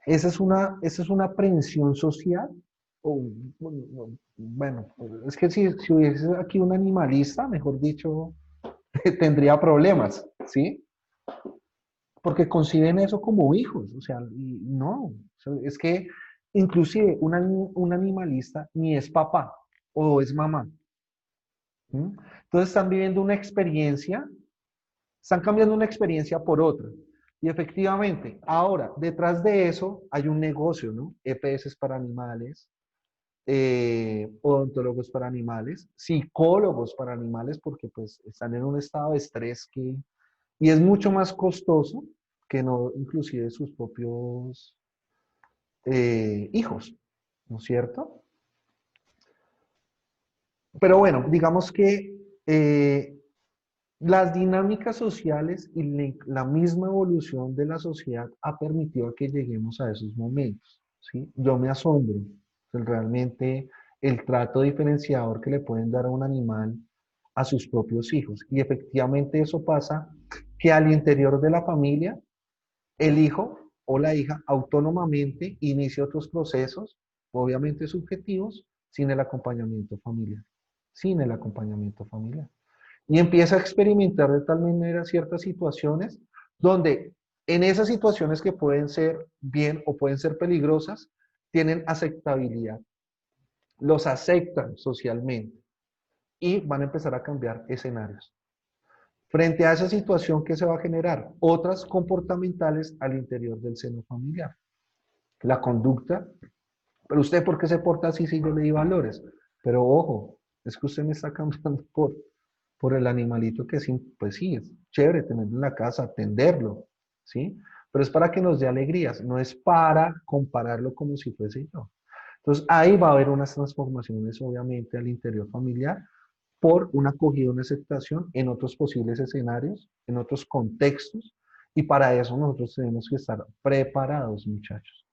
Esa es una aprehensión social. o, bueno, es que si hubiese aquí un animalista, mejor dicho, tendría problemas, ¿sí? Porque conciben eso como hijos, o sea, y no, o sea, es que inclusive un animalista ni es papá o es mamá. ¿Mm? Entonces están viviendo una experiencia, están cambiando una experiencia por otra. Y efectivamente, ahora, detrás de eso hay un negocio, ¿no? EPS para animales, odontólogos para animales, psicólogos para animales, porque pues están en un estado de estrés y es mucho más costoso que no inclusive sus propios hijos, ¿no es cierto? Pero bueno, digamos que las dinámicas sociales y la misma evolución de la sociedad ha permitido que lleguemos a esos momentos, ¿sí? Yo me asombro, realmente el trato diferenciador que le pueden dar a un animal a sus propios hijos. Y efectivamente eso pasa que al interior de la familia, el hijo o la hija autónomamente inicia otros procesos, obviamente subjetivos, sin el acompañamiento familiar. Sin el acompañamiento familiar. Y empieza a experimentar de tal manera ciertas situaciones donde en esas situaciones que pueden ser bien o pueden ser peligrosas, tienen aceptabilidad. Los aceptan socialmente y van a empezar a cambiar escenarios. Frente a esa situación, ¿qué se va a generar? Otras comportamentales al interior del seno familiar. La conducta, pero usted ¿por qué se porta así si yo le di valores? Pero ojo, es que usted me está cambiando por el animalito que sí, pues sí, es chévere tenerlo en la casa, atenderlo, ¿sí? Pero es para que nos dé alegrías, no es para compararlo como si fuese yo. Entonces ahí va a haber unas transformaciones obviamente al interior familiar por una acogida, una aceptación en otros posibles escenarios, en otros contextos, y para eso nosotros tenemos que estar preparados, muchachos.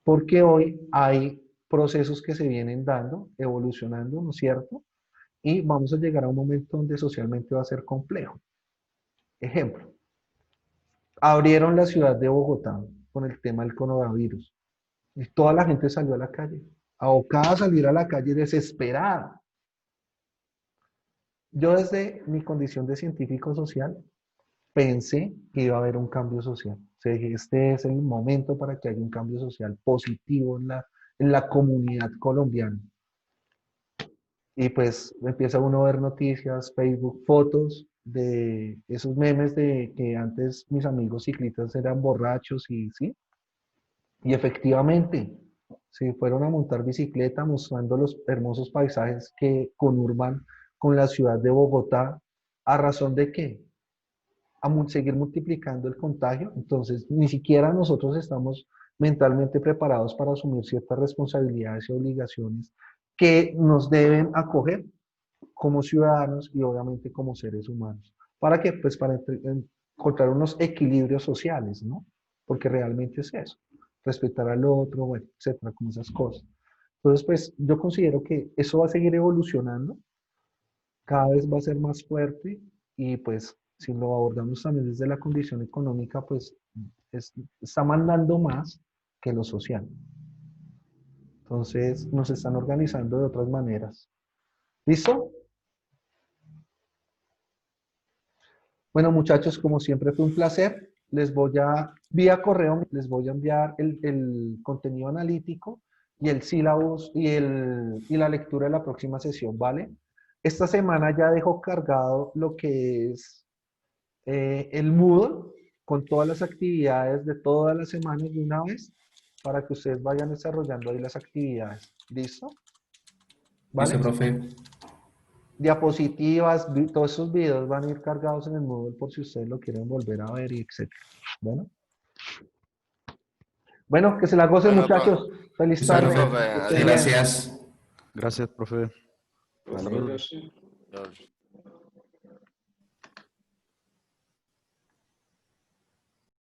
Porque hoy hay procesos que se vienen dando, evolucionando, ¿no es cierto? Y vamos a llegar a un momento donde socialmente va a ser complejo. Ejemplo, abrieron la ciudad de Bogotá con el tema del coronavirus y toda la gente salió a la calle, abocada a salir a la calle desesperada. Yo desde mi condición de científico social pensé que iba a haber un cambio social. O sea, dije, este es el momento para que haya un cambio social positivo en la comunidad colombiana. Y pues empieza uno a ver noticias, Facebook, fotos de esos memes de que antes mis amigos ciclistas eran borrachos y sí. Y efectivamente, se fueron a montar bicicleta mostrando los hermosos paisajes que conurban con la ciudad de Bogotá. ¿A razón de qué? Seguir multiplicando el contagio. Entonces, ni siquiera nosotros estamos mentalmente preparados para asumir ciertas responsabilidades y obligaciones que nos deben acoger como ciudadanos y obviamente como seres humanos. ¿Para qué? Pues para encontrar unos equilibrios sociales, ¿no? Porque realmente es eso. Respetar al otro, bueno, etcétera, como esas cosas. Entonces, pues yo considero que eso va a seguir evolucionando, cada vez va a ser más fuerte y pues si lo abordamos también desde la condición económica, pues está mandando más que lo social. Entonces nos están organizando de otras maneras. ¿Listo? Bueno, muchachos, como siempre fue un placer. Les voy a, vía correo, les voy a enviar el contenido analítico y el sílabus y la lectura de la próxima sesión, ¿vale? Esta semana ya dejo cargado lo que es el Moodle con todas las actividades de todas las semanas de una vez para que ustedes vayan desarrollando ahí las actividades. ¿Listo? ¿Vale? Listo, profe. Diapositivas, todos esos videos van a ir cargados en el Moodle por si ustedes lo quieren volver a ver y etc. Bueno, que se la gocen, Bueno, muchachos. Feliz Listo, tarde. profe, profe. Que estén adiós. bien. Gracias. Gracias, profe. Por Salud. favor, sí. Adiós.